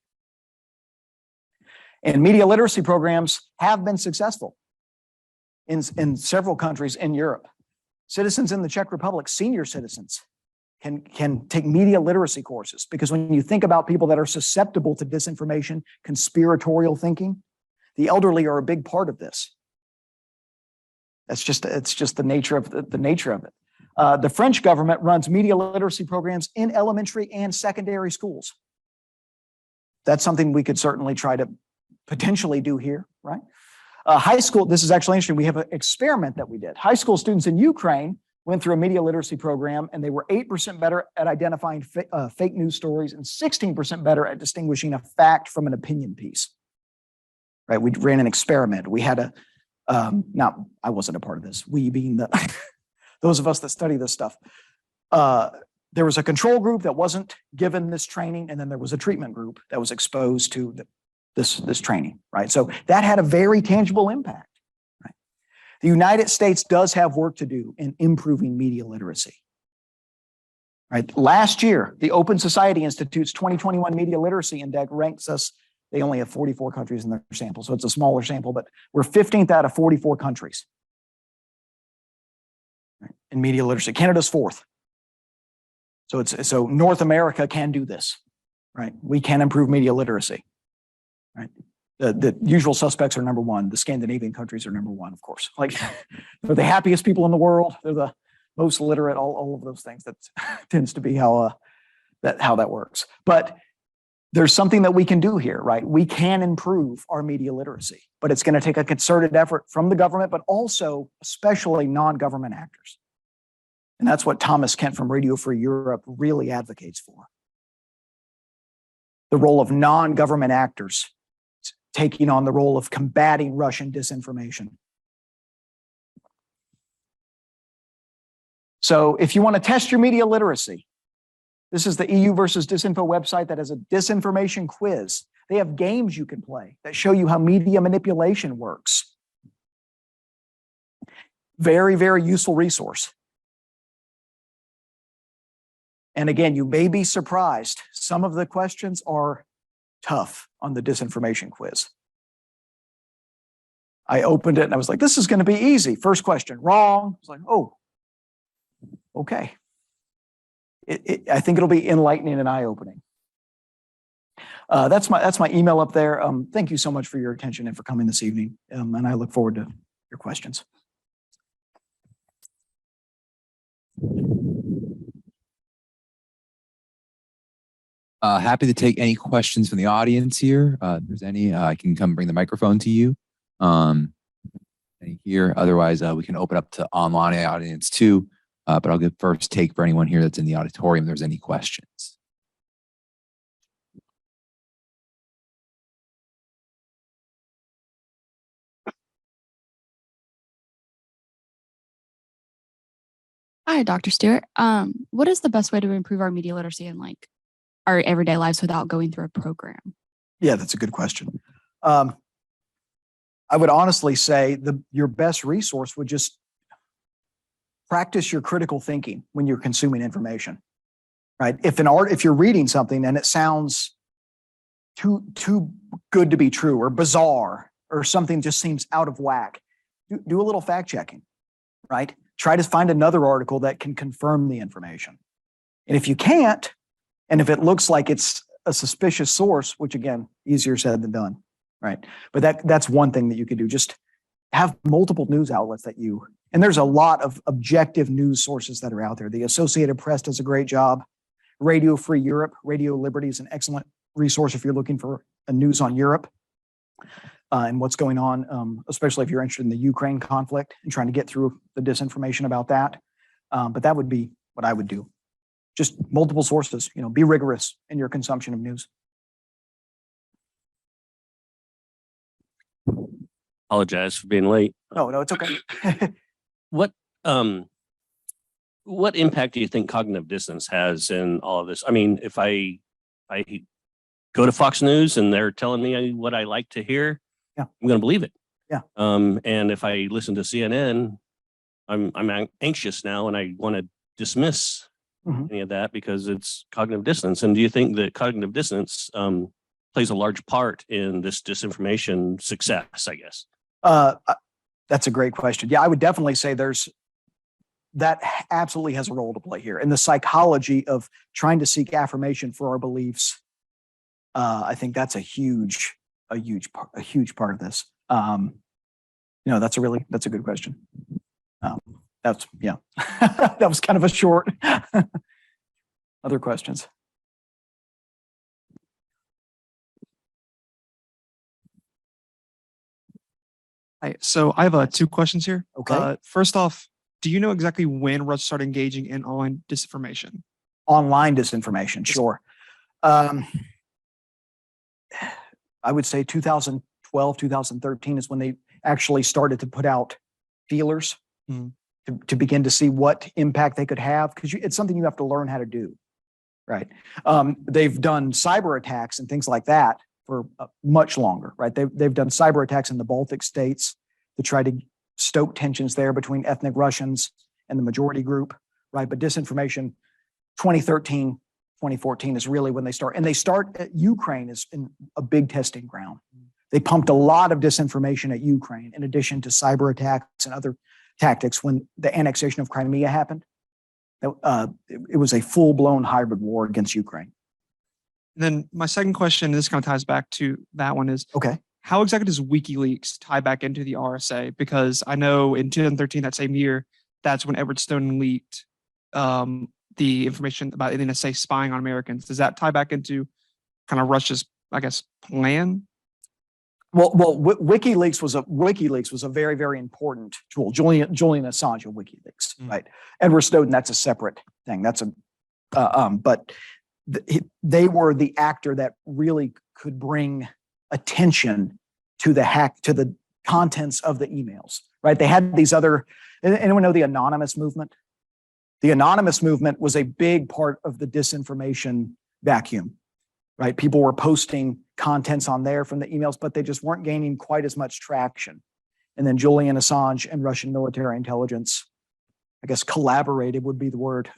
And media literacy programs have been successful in several countries in Europe. Citizens in the Czech Republic, senior citizens, can take media literacy courses, because when you think about people that are susceptible to disinformation, conspiratorial thinking, the elderly are a big part of this. It's just the nature of the nature of it. The French government runs media literacy programs in elementary and secondary schools. That's something we could certainly try to potentially do here, right? High school, this is actually interesting. We have an experiment that we did. High school students in Ukraine went through a media literacy program, and they were 8% better at identifying fake news stories and 16% better at distinguishing a fact from an opinion piece. Right? We ran an experiment. We had I wasn't a part of this. We being those of us that study this stuff. There was a control group that wasn't given this training, and then there was a treatment group that was exposed to this training, right? So that had a very tangible impact, right? The United States does have work to do in improving media literacy, right? Last year, the Open Society Institute's 2021 Media Literacy Index ranks us. They only have 44 countries in their sample, so it's a smaller sample, but we're 15th out of 44 countries, right, in media literacy. Canada's 4th. So North America can do this, right? We can improve media literacy, right? The usual suspects are number one. The Scandinavian countries are number one, of course. Like, they're the happiest people in the world. They're the most literate, all of those things. That tends to be how that works. But there's something that we can do here, right? We can improve our media literacy, but it's going to take a concerted effort from the government, but also especially non-government actors. And that's what Thomas Kent from Radio Free Europe really advocates for. The role of non-government actors taking on the role of combating Russian disinformation. So if you want to test your media literacy, this is the EU versus Disinfo website that has a disinformation quiz. They have games you can play that show you how media manipulation works. Very, very useful resource. And again, you may be surprised. Some of the questions are tough on the disinformation quiz. I opened it and I was like, this is going to be easy. First question, wrong. I was like, oh, okay. I think it'll be enlightening and eye-opening. That's my email up there. Thank you so much for your attention and for coming this evening. And I look forward to your questions. Happy to take any questions from the audience here. If there's any, I can come bring the microphone to you. Any here. Otherwise, we can open up to online audience too. But I'll give first take for anyone here that's in the auditorium if there's any questions. Hi, Dr. Stewart. What is the best way to improve our media literacy in like our everyday lives without going through a program? Yeah, that's a good question. I would honestly say your best resource would just practice your critical thinking when you're consuming information, right? If you're reading something and it sounds too good to be true or bizarre or something just seems out of whack, do a little fact checking, right? Try to find another article that can confirm the information. And if you can't, and if it looks like it's a suspicious source, which again, easier said than done, right? But that's one thing that you could do. Just have multiple news outlets and there's a lot of objective news sources that are out there. The Associated Press does a great job. Radio Free Europe, Radio Liberty is an excellent resource if you're looking for a news on Europe and what's going on, especially if you're interested in the Ukraine conflict and trying to get through the disinformation about that. But that would be what I would do. Just multiple sources, be rigorous in your consumption of news. Apologize for being late. No, it's okay. What what impact do you think cognitive dissonance has in all of this? I mean, if I go to Fox News and they're telling me what I like to hear, Yeah. I'm going to believe it. Yeah. And if I listen to CNN, I'm anxious now and I want to dismiss Mhm. any of that because it's cognitive dissonance. And do you think that cognitive dissonance plays a large part in this disinformation success, I guess? That's a great question. Yeah, I would definitely say that absolutely has a role to play here. And the psychology of trying to seek affirmation for our beliefs, I think that's a huge part of this. That's a good question. That was kind of a short. Other questions? So I have two questions here. Okay. First off, do you know exactly when Russia started engaging in online disinformation? Online disinformation, sure. I would say 2012, 2013 is when they actually started to put out feelers to begin to see what impact they could have, because it's something you have to learn how to do, right? They've done cyber attacks and things like that for much longer, right? They've done cyber attacks in the Baltic states to try to stoke tensions there between ethnic Russians and the majority group, right? But disinformation, 2013, 2014 is really when they start. And they start at Ukraine is in a big testing ground. They pumped a lot of disinformation at Ukraine in addition to cyber attacks and other tactics when the annexation of Crimea happened. It was a full-blown hybrid war against Ukraine. And then my second question, this kind of ties back to that one, is Okay. how exactly does WikiLeaks tie back into the RSA? Because I know in 2013, that same year, that's when Edward Snowden leaked the information about the NSA spying on Americans. Does that tie back into kind of Russia's, I guess, plan? Well, WikiLeaks was a very, very important tool. Julian Assange of WikiLeaks, right? Edward Snowden, that's a separate thing. But they were the actor that really could bring attention to the contents of the emails, right? They had these other. Anyone know the anonymous movement? The anonymous movement was a big part of the disinformation vacuum, right? People were posting contents on there from the emails, but they just weren't gaining quite as much traction. And then Julian Assange and Russian military intelligence, I guess collaborated would be the word,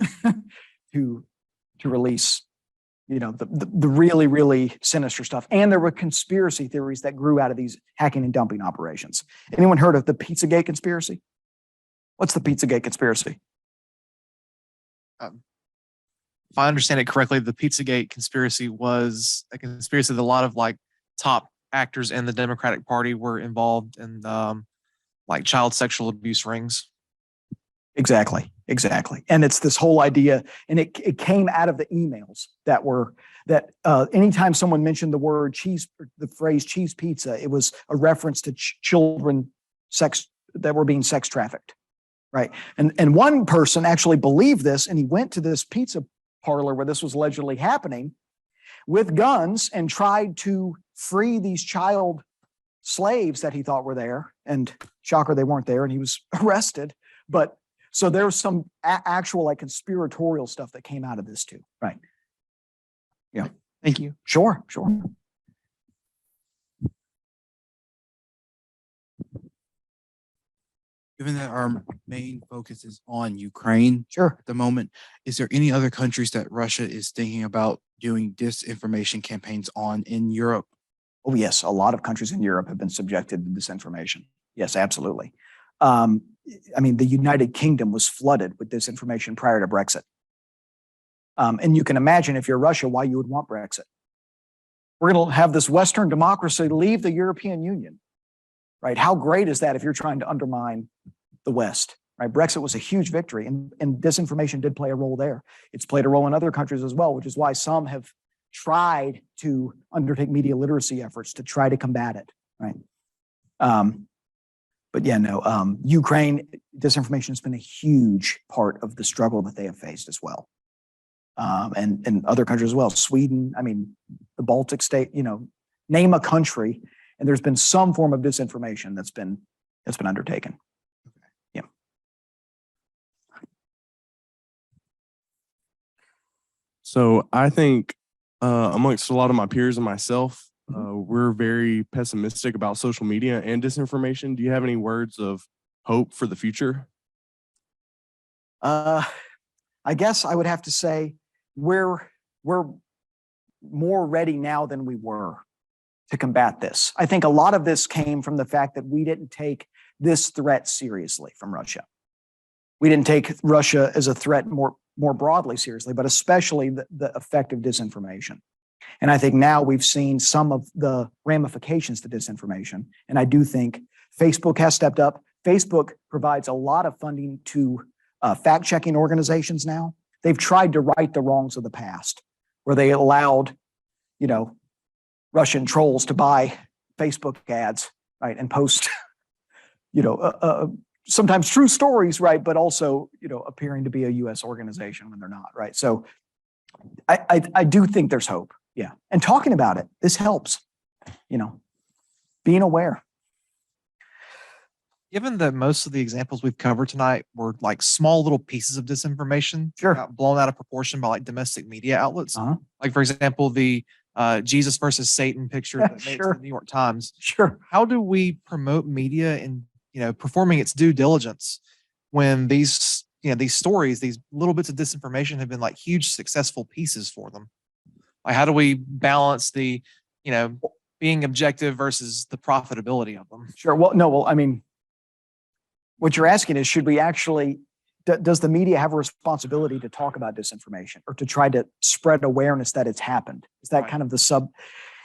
to release, the really, really sinister stuff. And there were conspiracy theories that grew out of these hacking and dumping operations. Anyone heard of the Pizzagate conspiracy? What's the Pizzagate conspiracy? If I understand it correctly, the Pizzagate conspiracy was a conspiracy that a lot of top actors in the Democratic Party were involved in, child sexual abuse rings. Exactly. And it's this whole idea, and it came out of the emails that anytime someone mentioned the phrase cheese pizza, it was a reference to children that were being sex trafficked, right? And one person actually believed this, and he went to this pizza parlor where this was allegedly happening with guns and tried to free these child slaves that he thought were there. And shocker, they weren't there, and he was arrested. But so there was some actual conspiratorial stuff that came out of this too, right? Yeah. Thank you. Sure. Given that our main focus is on Ukraine Sure. at the moment, is there any other countries that Russia is thinking about doing disinformation campaigns on in Europe? Oh, yes. A lot of countries in Europe have been subjected to disinformation. Yes, absolutely. The United Kingdom was flooded with disinformation prior to Brexit. And you can imagine if you're Russia, why you would want Brexit. We're going to have this Western democracy leave the European Union, right? How great is that if you're trying to undermine the West, right? Brexit was a huge victory, and disinformation did play a role there. It's played a role in other countries as well, which is why some have tried to undertake media literacy efforts to try to combat it, right? Ukraine disinformation has been a huge part of the struggle that they have faced as well. And other countries as well, Sweden, the Baltic state, name a country, And there's been some form of disinformation that's been undertaken. Yeah. So I think amongst a lot of my peers and myself, we're very pessimistic about social media and disinformation. Do you have any words of hope for the future? I guess I would have to say we're more ready now than we were to combat this. I think a lot of this came from the fact that we didn't take this threat seriously from Russia. We didn't take Russia as a threat more broadly seriously, but especially the effect of disinformation. And I think now we've seen some of the ramifications to disinformation. And I do think Facebook has stepped up. Facebook provides a lot of funding to fact-checking organizations now. They've tried to right the wrongs of the past, where they allowed, Russian trolls to buy Facebook ads, right, and post, sometimes true stories, right, but also, appearing to be a U.S. organization when they're not, right? So I do think there's hope, yeah. And talking about it, this helps, being aware. Given that most of the examples we've covered tonight were like small little pieces of disinformation, Sure. blown out of proportion by like domestic media outlets, Uh-huh. like for example, the Jesus versus Satan picture that made it to Sure. the New York Times. Sure. How do we promote media in performing its due diligence when these stories, these little bits of disinformation have been like huge successful pieces for them? Like how do we balance the being objective versus the profitability of them? Sure. Well, I mean, what you're asking is, should we actually, does the media have a responsibility to talk about disinformation or to try to spread awareness that it's happened? Is that Right. kind of the sub?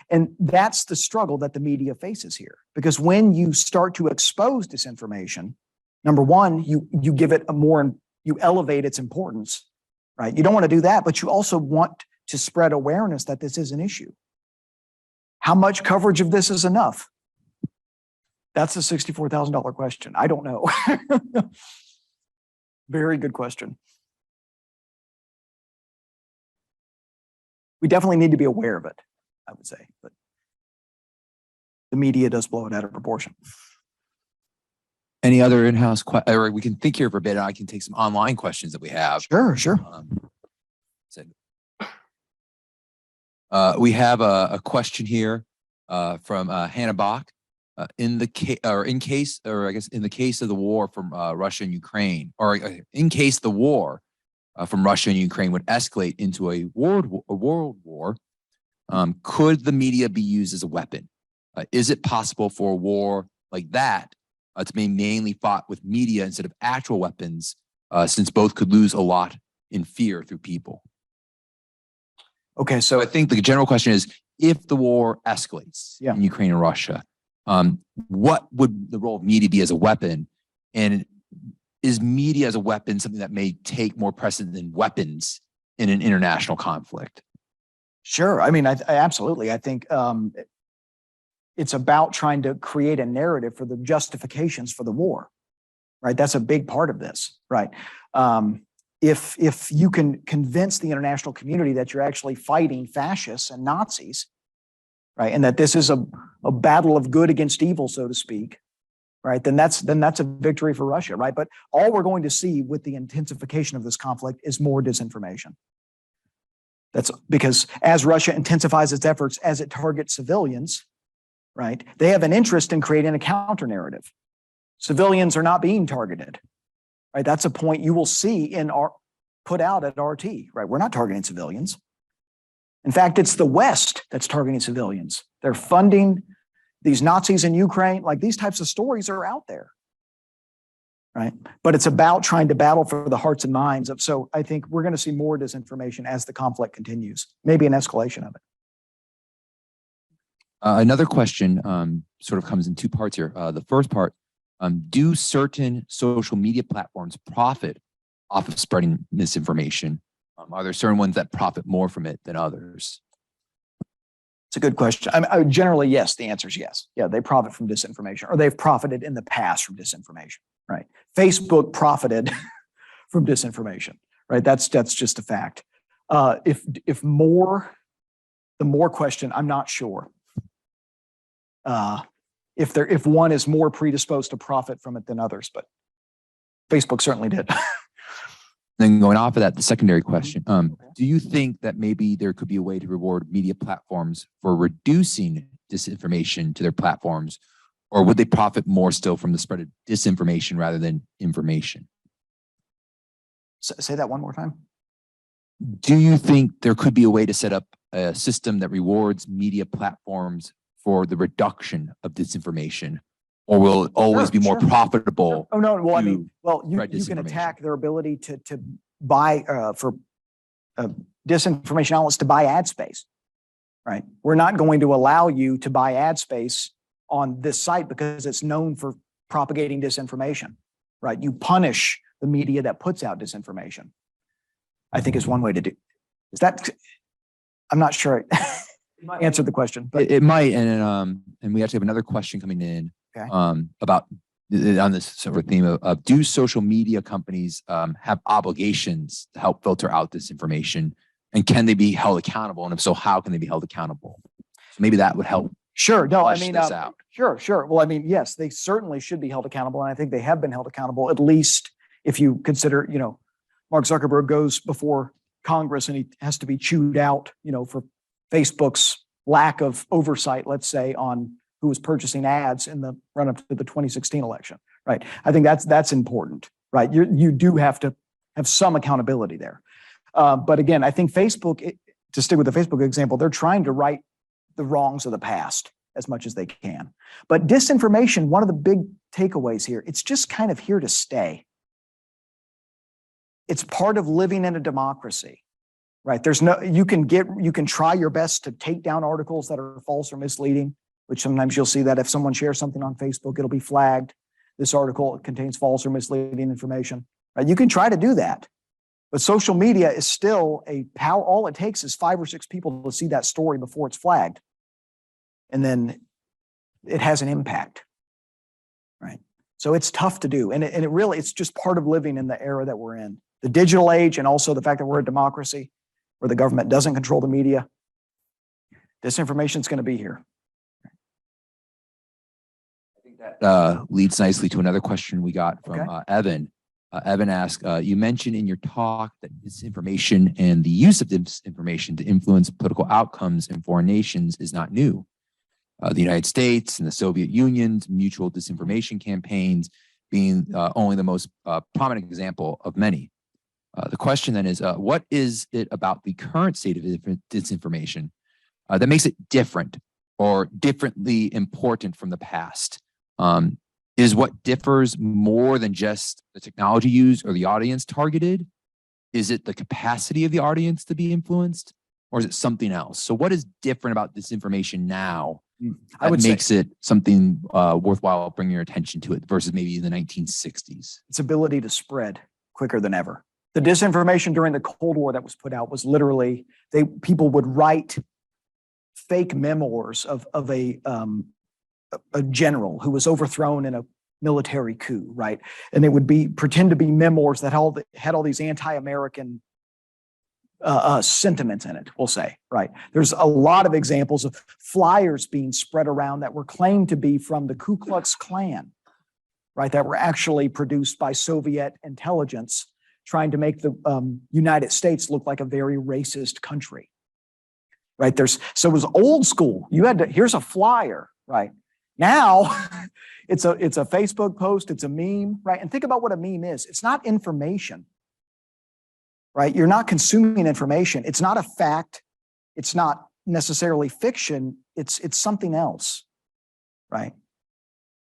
And that's the struggle that the media faces here. Because when you start to expose disinformation, number one, you give it you elevate its importance, right? You don't want to do that, but you also want to spread awareness that this is an issue. How much coverage of this is enough? That's a $64,000 question. I don't know. Very good question. We definitely need to be aware of it, I would say, but the media does blow it out of proportion. Any other in-house or we can think here for a bit and I can take some online questions that we have. Sure. We have a question here from Hannah Bach. In the case of the war from Russia and Ukraine, or in case the war from Russia and Ukraine would escalate into a world war, could the media be used as a weapon? Is it possible for a war like that to be mainly fought with media instead of actual weapons, since both could lose a lot in fear through people? Okay, So so I think the general question is, if the war escalates Yeah. in Ukraine and Russia, what would the role of media be as a weapon? And is media as a weapon something that may take more precedent than weapons in an international conflict? sure. I mean, I absolutely. I think it's about trying to create a narrative for the justifications for the war, right? That's a big part of this, right? If you can convince the international community that you're actually fighting fascists and Nazis, right, and that this is a battle of good against evil, so to speak, right, then that's a victory for Russia, right? But all we're going to see with the intensification of this conflict is more disinformation. That's because as Russia intensifies its efforts, as it targets civilians, right, they have an interest in creating a counter narrative. Civilians are not being targeted, right? That's a point you will see in put out at RT, right? We're not targeting civilians. In fact, it's the West that's targeting civilians. They're funding these Nazis in Ukraine. Like, these types of stories are out there, right? But it's about trying to battle for the hearts and minds of, so I think we're going to see more disinformation as the conflict continues, maybe an escalation of it. Another question sort of comes in two parts here. The first part, do certain social media platforms profit off of spreading misinformation? Are there certain ones that profit more from it than others? It's a good question. I would generally, yes, the answer is yes. Yeah, they profit from disinformation, or they've profited in the past from disinformation, right? Facebook profited from disinformation, right? That's just a fact. The more question, I'm not sure. if one is more predisposed to profit from it than others, but Facebook certainly did. Then going off of that, the secondary question, do you think that maybe there could be a way to reward media platforms for reducing disinformation to their platforms, or would they profit more still from the spread of disinformation rather than information? Say that one more time. Do you think there could be a way to set up a system that rewards media platforms for the reduction of disinformation, or will it always be more profitable? Oh, no. Well, I to mean, well, you spread can disinformation? attack their ability to buy for disinformation outlets to buy ad space, right? We're not going to allow you to buy ad space on this site because it's known for propagating disinformation, right? You punish the media that puts out disinformation, I think is one way to do. Is that, I'm not sure I answered the question, but It might, and we actually have another question coming in Okay. About on this sort of theme of do social media companies have obligations to help filter out this information, and can they be held accountable? And if so, how can they be held accountable? So maybe that would help. sure. No, I flesh mean, this out. sure. Well, I mean, yes, they certainly should be held accountable. And I think they have been held accountable, at least if you consider, Mark Zuckerberg goes before Congress and he has to be chewed out, for Facebook's lack of oversight, let's say, on who was purchasing ads in the run up to the 2016 election, right? I think that's important, right? You do have to have some accountability there. But again, I think Facebook, to stick with the Facebook example, they're trying to right the wrongs of the past as much as they can. But disinformation, one of the big takeaways here, it's just kind of here to stay. It's part of living in a democracy, right? You can try your best to take down articles that are false or misleading, which sometimes you'll see that if someone shares something on Facebook, it'll be flagged. This article contains false or misleading information, right? You can try to do that, but social media is still a power. All it takes is 5 or 6 people to see that story before it's flagged. And then it has an impact, right? So it's tough to do. And it's just part of living in the era that we're in. The digital age, and also the fact that we're a democracy where the government doesn't control the media. Disinformation is going to be here. Leads nicely to another question we got from Evan. Evan asked, you mentioned in your talk that disinformation and the use of disinformation to influence political outcomes in foreign nations is not new. The United States and the Soviet Union's mutual disinformation campaigns being only the most prominent example of many. The question then is, what is it about the current state of disinformation that makes it different or differently important from the past? Is what differs more than just the technology used or the audience targeted? Is it the capacity of the audience to be influenced, or is it something else? So what is different about disinformation now that makes it something worthwhile bringing your attention to it versus maybe in the 1960s? Its ability to spread quicker than ever. The disinformation during the Cold War that was put out was literally, people would write fake memoirs of a general who was overthrown in a military coup, right? And they would pretend to be memoirs that had all these anti-American sentiments in it, we'll say, right? There's a lot of examples of flyers being spread around that were claimed to be from the Ku Klux Klan, right? That were actually produced by Soviet intelligence, trying to make the United States look like a very racist country, right? So it was old school. Here's a flyer, right? Now it's a Facebook post, it's a meme, right? And think about what a meme is. It's not information, right? You're not consuming information. It's not a fact. It's not necessarily fiction. It's something else, right?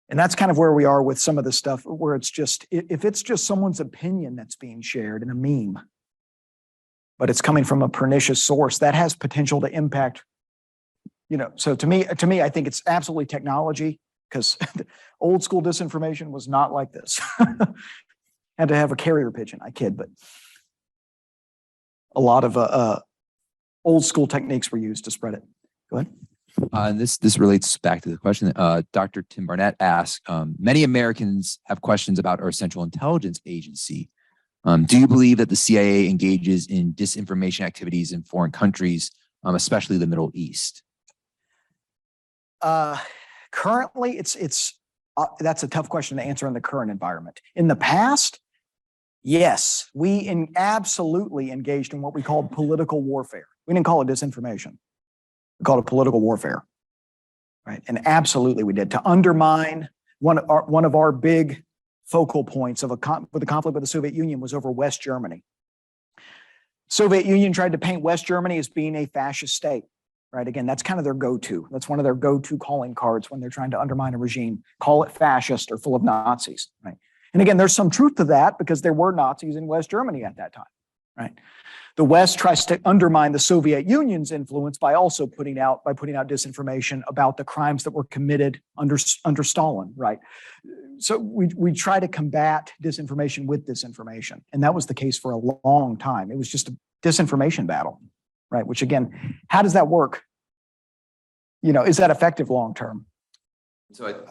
And that's kind of where we are with some of the stuff where it's just, if it's just someone's opinion that's being shared in a meme, but it's coming from a pernicious source, that has potential to impact, so to me, I think it's absolutely technology, because old school disinformation was not like this. Had to have a carrier pigeon. I kid, but a lot of old school techniques were used to spread it. Go ahead. And this relates back to the question. Dr. Tim Barnett asked, many Americans have questions about our Central Intelligence Agency. Do you believe that the CIA engages in disinformation activities in foreign countries, especially the Middle East? Currently, that's a tough question to answer in the current environment. In the past, yes, we absolutely engaged in what we called political warfare. We didn't call it disinformation. We called it political warfare, right? And absolutely we did, to undermine one of our big focal points of the conflict with the Soviet Union was over West Germany. Soviet Union tried to paint West Germany as being a fascist state, right? Again, that's kind of their go-to. That's one of their go-to calling cards when they're trying to undermine a regime. Call it fascist or full of Nazis, right? And again, there's some truth to that because there were Nazis in West Germany at that time, right? The West tries to undermine the Soviet Union's influence by also putting out disinformation about the crimes that were committed under Stalin, right? So we try to combat disinformation with disinformation, and that was the case for a long time. It was just a disinformation battle, right? Which again, how does that work? Is that effective long term? So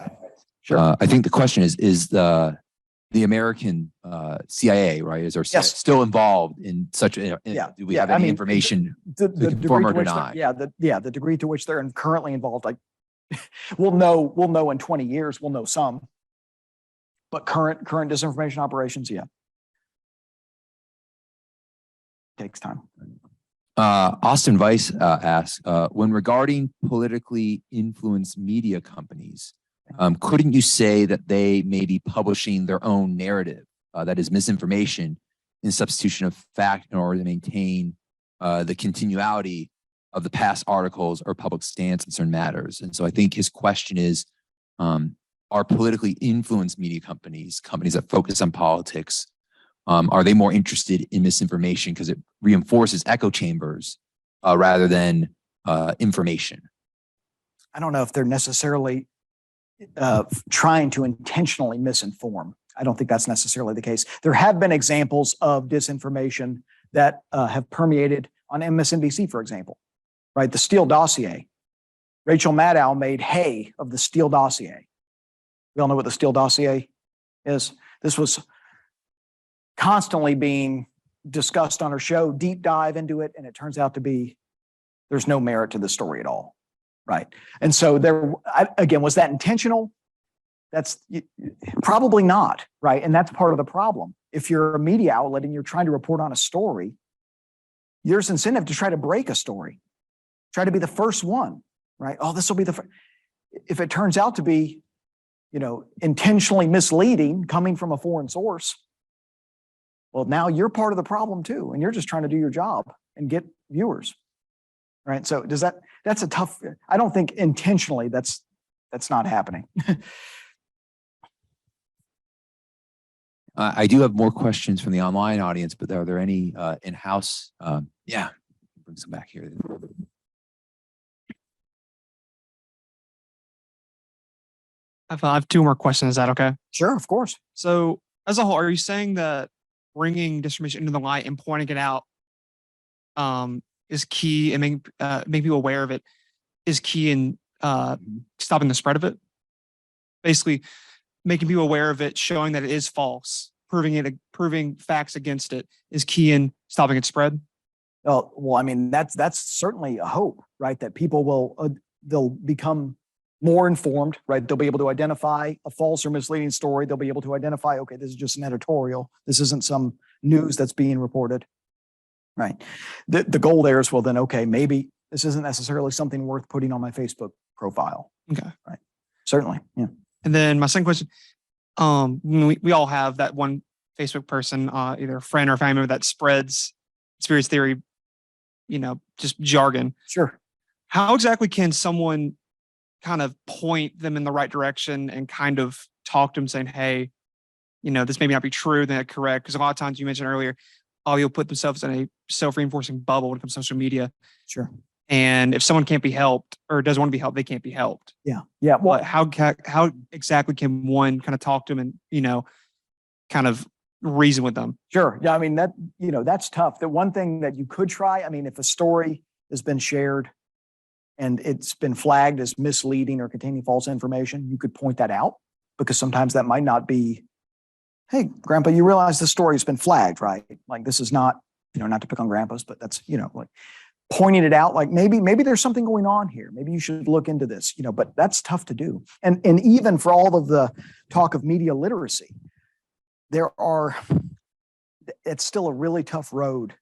Sure. I think the question is the American CIA, right? Is our CIA Yes. still involved in such a, Yeah. do we have any information The to confirm degree or to which deny? the degree to which they're currently involved, like we'll know in 20 years, we'll know some. But current disinformation operations, yeah. Takes time. Austin Weiss asks, when regarding politically influenced media companies, couldn't you say that they may be publishing their own narrative, that is misinformation, in substitution of fact in order to maintain the continuity of the past articles or public stance on certain matters? And so I think his question is, are politically influenced media companies that focus on politics, are they more interested in misinformation because it reinforces echo chambers rather than information? I don't know if they're necessarily trying to intentionally misinform. I don't think that's necessarily the case. There have been examples of disinformation that have permeated on MSNBC, for example, right? The Steele dossier. Rachel Maddow made hay of the Steele dossier. We all know what the Steele dossier is. This was constantly being discussed on her show, deep dive into it, and it turns out to be there's no merit to the story at all, right? And so again, was that intentional? That's probably not, right? And that's part of the problem. If you're a media outlet and you're trying to report on a story, there's incentive to try to break a story, try to be the first one, right? Oh, this will be the first. If it turns out to be, intentionally misleading coming from a foreign source, well, now you're part of the problem too, and you're just trying to do your job and get viewers, right? So that's a tough, I don't think intentionally that's not happening. I do have more questions from the online audience, but are there any in-house? Yeah, bring some back here. I have two more questions. Is that okay? Sure, of course. So, as a whole, are you saying that bringing disinformation into the light and pointing it out is key, and making people aware of it is key in stopping the spread of it? Basically, making people aware of it, showing that it is false, proving facts against it is key in stopping its spread. Well, I mean, that's certainly a hope, right? That people will they'll become more informed, right? They'll be able to identify a false or misleading story. They'll be able to identify, okay, this is just an editorial. This isn't some news that's being reported, right? The goal there is, well, then, okay, maybe this isn't necessarily something worth putting on my Facebook profile. Okay. Right. Certainly. Yeah. And then my second question, we all have that one Facebook person, either a friend or a family member that spreads conspiracy theory, just jargon. Sure. How exactly can someone kind of point them in the right direction and kind of talk to them saying, hey, this may not be true, then that's correct? Because a lot of times you mentioned earlier, people put themselves in a self-reinforcing bubble when it comes to social media. Sure. And if someone can't be helped or doesn't want to be helped, they can't be helped. Yeah. Yeah. Well, But how exactly can one kind of talk to them and, kind of reason with them? sure. Yeah. I mean, that's tough. The one thing that you could try, I mean, if a story has been shared and it's been flagged as misleading or containing false information, you could point that out, because sometimes that might not be, hey, Grandpa, you realize the story has been flagged, right? Like, this is not, not to pick on grandpas, but that's, pointing it out, like maybe there's something going on here. Maybe you should look into this, but that's tough to do. And even for all of the talk of media literacy, it's still a really tough road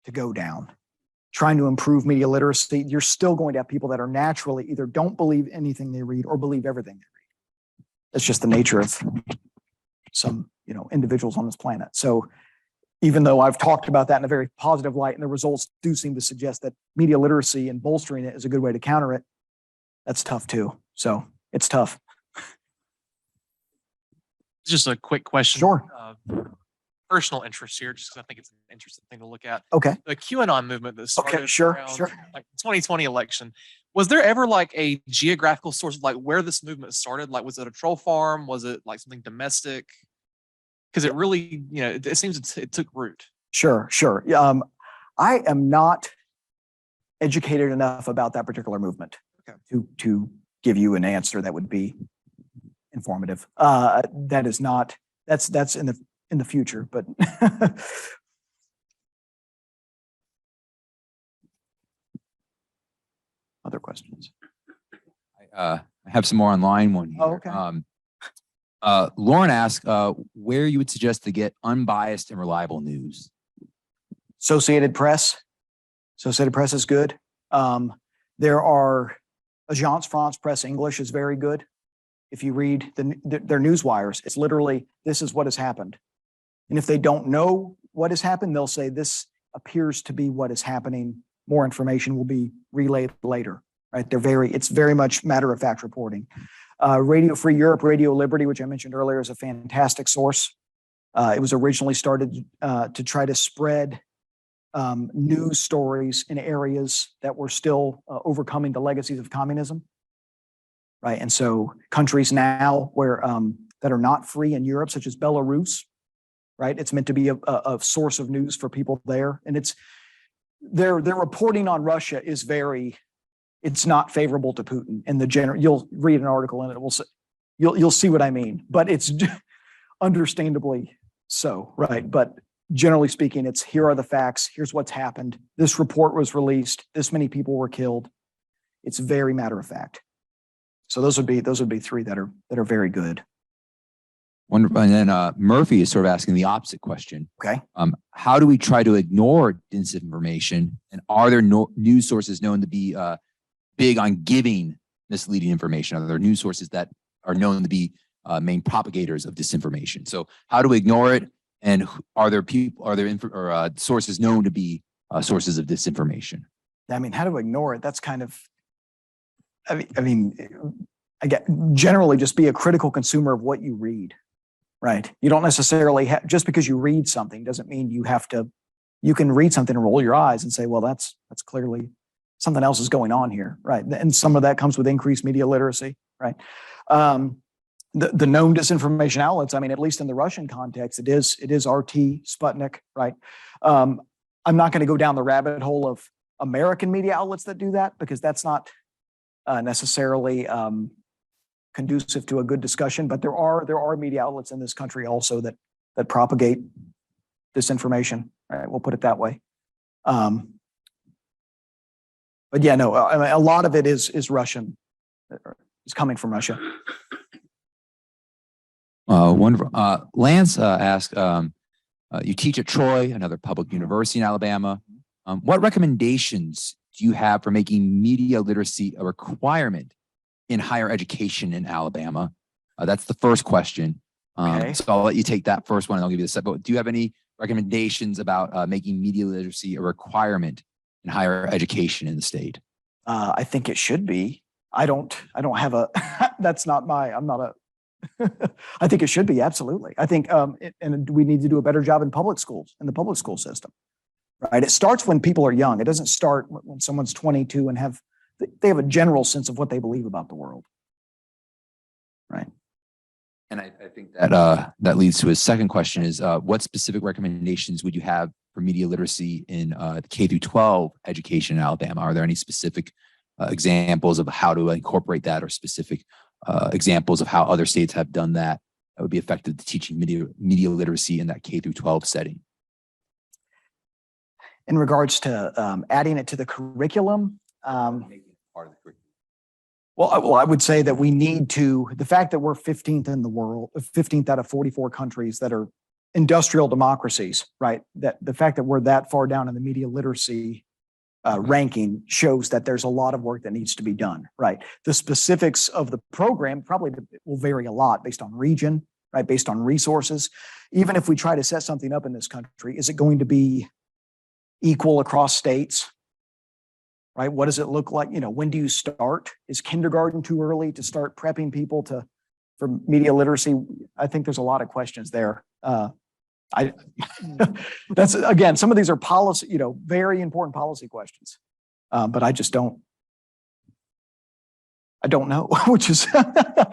to go down. Trying to improve media literacy, you're still going to have people that are naturally either don't believe anything they read or believe everything they read. That's just the nature of some, individuals on this planet. So even though I've talked about that in a very positive light, and the results do seem to suggest that media literacy and bolstering it is a good way to counter it, that's tough too. So it's tough. Just a quick question. Sure. Personal interest here, just because I think it's an interesting thing to look at. Okay. The QAnon movement that started Sure. around like 2020 election. Was there ever like a geographical source of like where this movement started? Like, was it a troll farm? Was it like something domestic? Because it really, it seems it took root. Sure. I am not educated enough about that particular movement to give you an answer that would be informative. That is not. That's in the future, but other questions. I have some more online one here. Oh, okay. Lauren asked where you would suggest to get unbiased and reliable news. Associated Press. Associated Press is good. There are Agence France Presse English is very good. If you read their news wires, it's literally, this is what has happened. And if they don't know what has happened, they'll say this appears to be what is happening. More information will be relayed later, right? It's very much matter of fact reporting. Radio Free Europe, Radio Liberty, which I mentioned earlier, is a fantastic source. It was originally started to try to spread news stories in areas that were still overcoming the legacies of communism, right? And so countries now where that are not free in Europe, such as Belarus, right? It's meant to be a source of news for people there, and their reporting on Russia is it's not favorable to Putin in the general. You'll read an article and it will say, you'll see what I mean, but it's understandably so, right? But generally speaking, it's here are the facts. Here's what's happened. This report was released. This many people were killed. It's very matter of fact. So those would be three that are very good. Wonderful. And then Murphy is sort of asking the opposite question. Okay. How do we try to ignore disinformation? And are there news sources known to be big on giving misleading information? Are there news sources that are known to be main propagators of disinformation? So how do we ignore it? And are there sources known to be sources of disinformation? I mean, how to ignore it? That's kind of, I get generally just be a critical consumer of what you read, right? You don't necessarily just because you read something doesn't mean you can read something and roll your eyes and say, well, that's clearly something else is going on here, right? And some of that comes with increased media literacy, right? The known disinformation outlets, at least in the Russian context, it is RT, Sputnik, right? I'm not going to go down the rabbit hole of American media outlets that do that, because that's not necessarily conducive to a good discussion. But there are media outlets in this country also that propagate disinformation. Right? We'll put it that way. But yeah, no, a lot of it is Russian. Is coming from Russia. Wonderful. Lance asked, you teach at Troy, another public university in Alabama. What recommendations do you have for making media literacy a requirement in higher education in Alabama? That's the first question. Okay. So I'll let you take that first one and I'll give you the second. But do you have any recommendations about making media literacy a requirement in higher education in the state? I think it should be. I don't have a, I'm not a, I think it should be, absolutely. I think, and we need to do a better job in public schools, in the public school system, right? It starts when people are young. It doesn't start when someone's 22 and they have a general sense of what they believe about the world, right? And I think that that leads to his second question is, what specific recommendations would you have for media literacy in K through 12 education in Alabama? Are there any specific examples of how to incorporate that, or specific examples of how other states have done that would be effective to teaching media literacy in that K through 12 setting? In regards to adding it to the curriculum, Making it part of the curriculum. well, I would say that we need to, the fact that we're 15th in the world, 15th out of 44 countries that are industrial democracies, right? That the fact that we're that far down in the media literacy ranking shows that there's a lot of work that needs to be done, right? The specifics of the program probably will vary a lot based on region, right? Based on resources. Even if we try to set something up in this country, is it going to be equal across states? Right? What does it look like? You know, when do you start? Is kindergarten too early to start prepping people for media literacy? I think there's a lot of questions there. That's again, some of these are policy, you know, very important policy questions. But I just don't know, which is it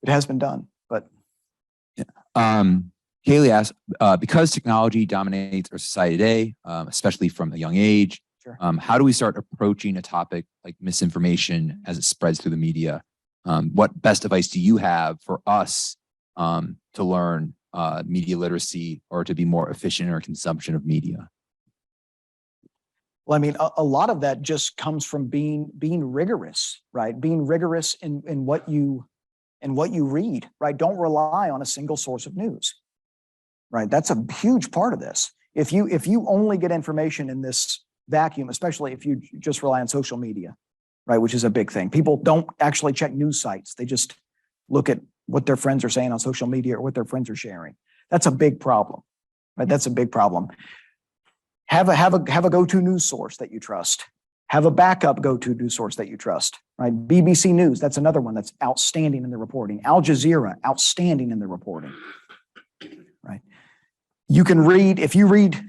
has been done, but Kaylee asks, because technology dominates our society today, especially from a young age, Sure. How do we start approaching a topic like misinformation as it spreads through the media? What best advice do you have for us to learn media literacy or to be more efficient in our consumption of media? well, I mean, a lot of that just comes from being rigorous, right? Being rigorous in what you read, right? Don't rely on a single source of news. Right. That's a huge part of this. If you only get information in this vacuum, especially if you just rely on social media, right, which is a big thing. People don't actually check news sites. They just look at what their friends are saying on social media or what their friends are sharing. That's a big problem. Right. That's a big problem. Have a go-to news source that you trust. Have a backup go-to news source that you trust. Right. BBC News, that's another one that's outstanding in the reporting. Al Jazeera, outstanding in the reporting. Right. You can read, if you read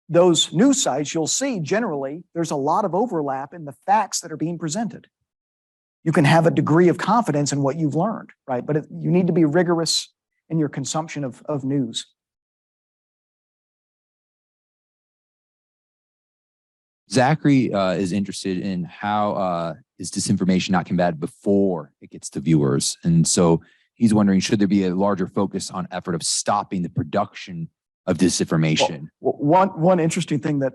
those news sites, you'll see generally there's a lot of overlap in the facts that are being presented. You can have a degree of confidence in what you've learned, right? But you need to be rigorous in your consumption of news. Zachary is interested in how is disinformation not combated before it gets to viewers? And so he's wondering, should there be a larger focus on effort of stopping the production of disinformation? Well, one interesting thing that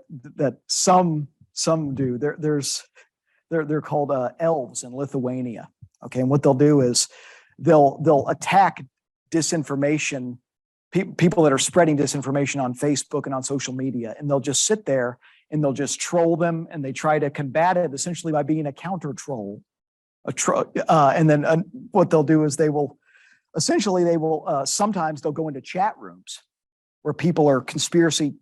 some do, they're called elves in Lithuania. Okay, and what they'll do is they'll attack disinformation, people that are spreading disinformation on Facebook and on social media, and they'll just sit there and they'll just troll them, and they try to combat it essentially by being a counter troll. And then what they'll do is they will sometimes they'll go into chat rooms where people are conspiracy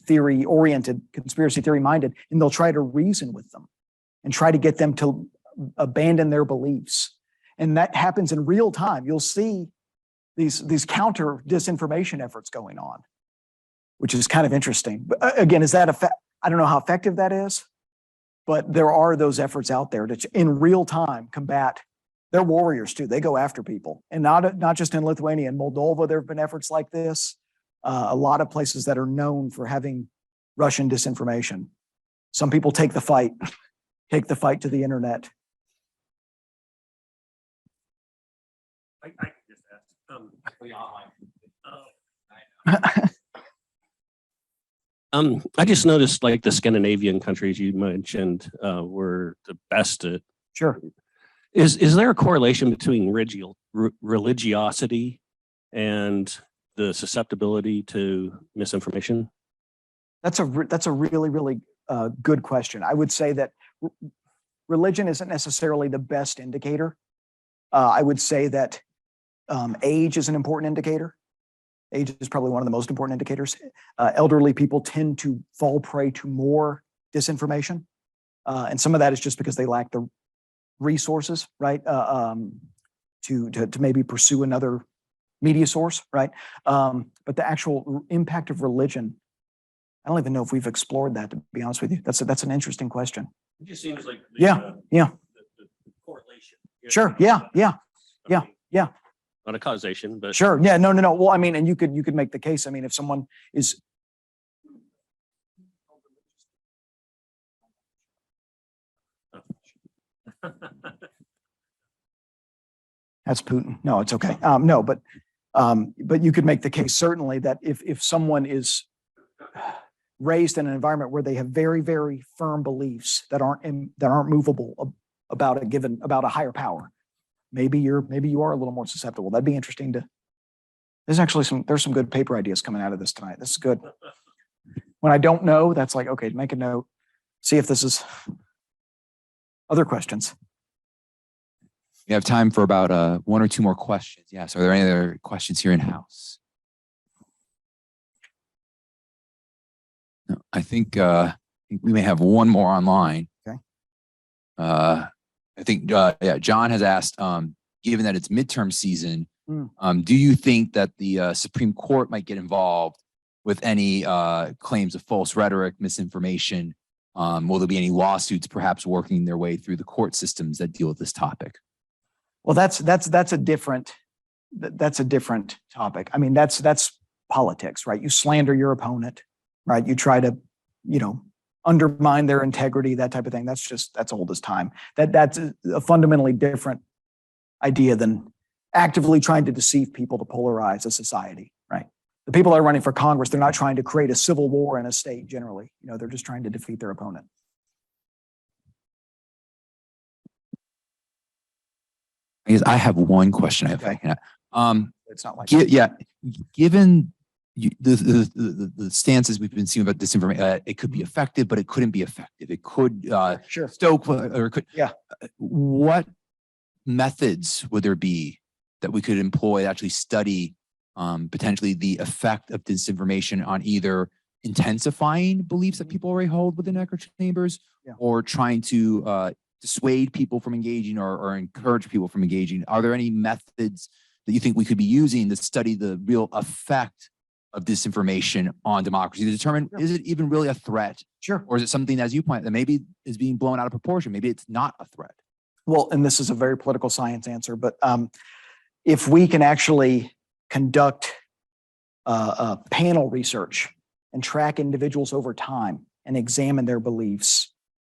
theory oriented, conspiracy theory minded, and they'll try to reason with them and try to get them to abandon their beliefs. And that happens in real time. You'll see these counter disinformation efforts going on, which is kind of interesting. But again, I don't know how effective that is, but there are those efforts out there to in real time combat. They're warriors too. They go after people, and not just in Lithuania. In Moldova, there have been efforts like this. A lot of places that are known for having Russian disinformation. Some people take the fight to the internet. I can just ask. I just noticed like the Scandinavian countries you mentioned were the best at. Sure. Is there a correlation between religiosity and the susceptibility to misinformation? That's a really, really good question. I would say that religion isn't necessarily the best indicator. I would say that age is an important indicator. Age is probably one of the most important indicators. Elderly people tend to fall prey to more disinformation. And some of that is just because they lack the resources, right? To maybe pursue another media source, right? But the actual impact of religion, I don't even know if we've explored that, to be honest with you. That's an interesting question. It just seems like the correlation. Sure. Yeah. Not a causation, but Sure. Yeah. No. Well, I mean, and you could make the case. I mean, if someone is that's Putin. No, it's okay. No, but you could make the case certainly that if someone is raised in an environment where they have very, very firm beliefs that aren't movable about a higher power. Maybe you are a little more susceptible. That'd be interesting to. There's some good paper ideas coming out of this tonight. This is good. When I don't know, that's like, okay, make a note. See if this is other questions. We have time for about one or two more questions. Yes. Are there any other questions here in house? No, I think we may have one more online. Okay. I think John has asked, given that it's midterm season, do you think that the Supreme Court might get involved with any claims of false rhetoric, misinformation? Will there be any lawsuits perhaps working their way through the court systems that deal with this topic? Well, that's a different topic. I mean, that's politics, right? You slander your opponent, right? You try to, undermine their integrity, that type of thing. That's old as time. That's a fundamentally different idea than actively trying to deceive people to polarize a society, right? The people that are running for Congress, they're not trying to create a civil war in a state generally. They're just trying to defeat their opponent. I guess I have one question. Okay. It's not like given the stances we've been seeing about disinformation, it could be effective, but it couldn't be effective. It could sure. stoke or it could. Yeah. What methods would there be that we could employ to actually study potentially the effect of disinformation on either intensifying beliefs that people already hold within echo chambers, or trying to dissuade people from engaging or encourage people from engaging? Are there any methods that you think we could be using to study the real effect of disinformation on democracy to determine, is it even really a threat? Sure. Or is it something, as you point, that maybe is being blown out of proportion? Maybe it's not a threat. Well, and this is a very political science answer, but if we can actually conduct panel research and track individuals over time and examine their beliefs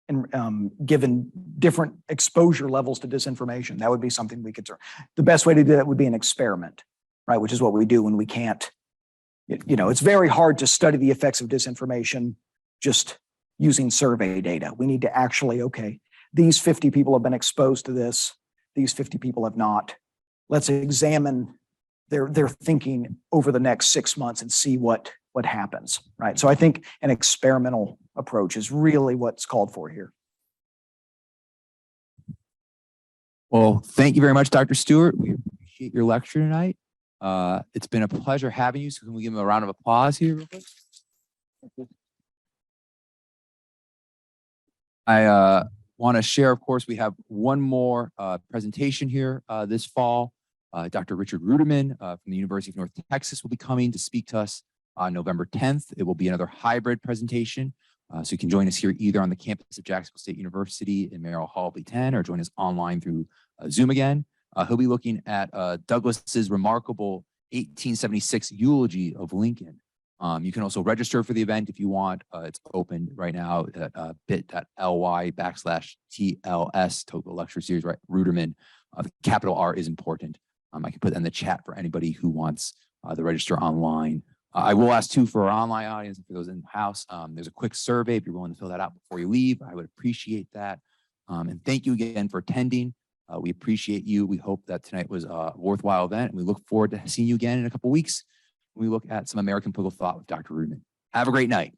and given different exposure levels to disinformation, that would be something we could do. The best way to do that would be an experiment, right? Which is what we do when we can't, it's very hard to study the effects of disinformation just using survey data. We need to actually, okay, these 50 people have been exposed to this. These 50 people have not. Let's examine their thinking over the next 6 months and see what happens, right? So I think an experimental approach is really what's called for here. Well, thank you very much, Dr. Stewart. We appreciate your lecture tonight. It's been a pleasure having you. So can we give him a round of applause here real quick? I want to share, of course, we have one more presentation here this fall. Dr. Richard Ruderman from the University of North Texas will be coming to speak to us on November 10th. It will be another hybrid presentation. So you can join us here either on the campus of Jacksonville State University in Merrill Hall B10 or join us online through Zoom again. He'll be looking at Douglas's remarkable 1876 eulogy of Lincoln. You can also register for the event if you want. It's open right now at bit.ly/TLS Tocqueville Lecture Series, right? Ruderman. The capital R is important. I can put that in the chat for anybody who wants to register online. I will ask too for our online audience and for those in the house. There's a quick survey if you're willing to fill that out before you leave. I would appreciate that. And thank you again for attending. We appreciate you. We hope that tonight was a worthwhile event, and we look forward to seeing you again in a couple of weeks when we look at some American political thought with Dr. Ruderman. Have a great night.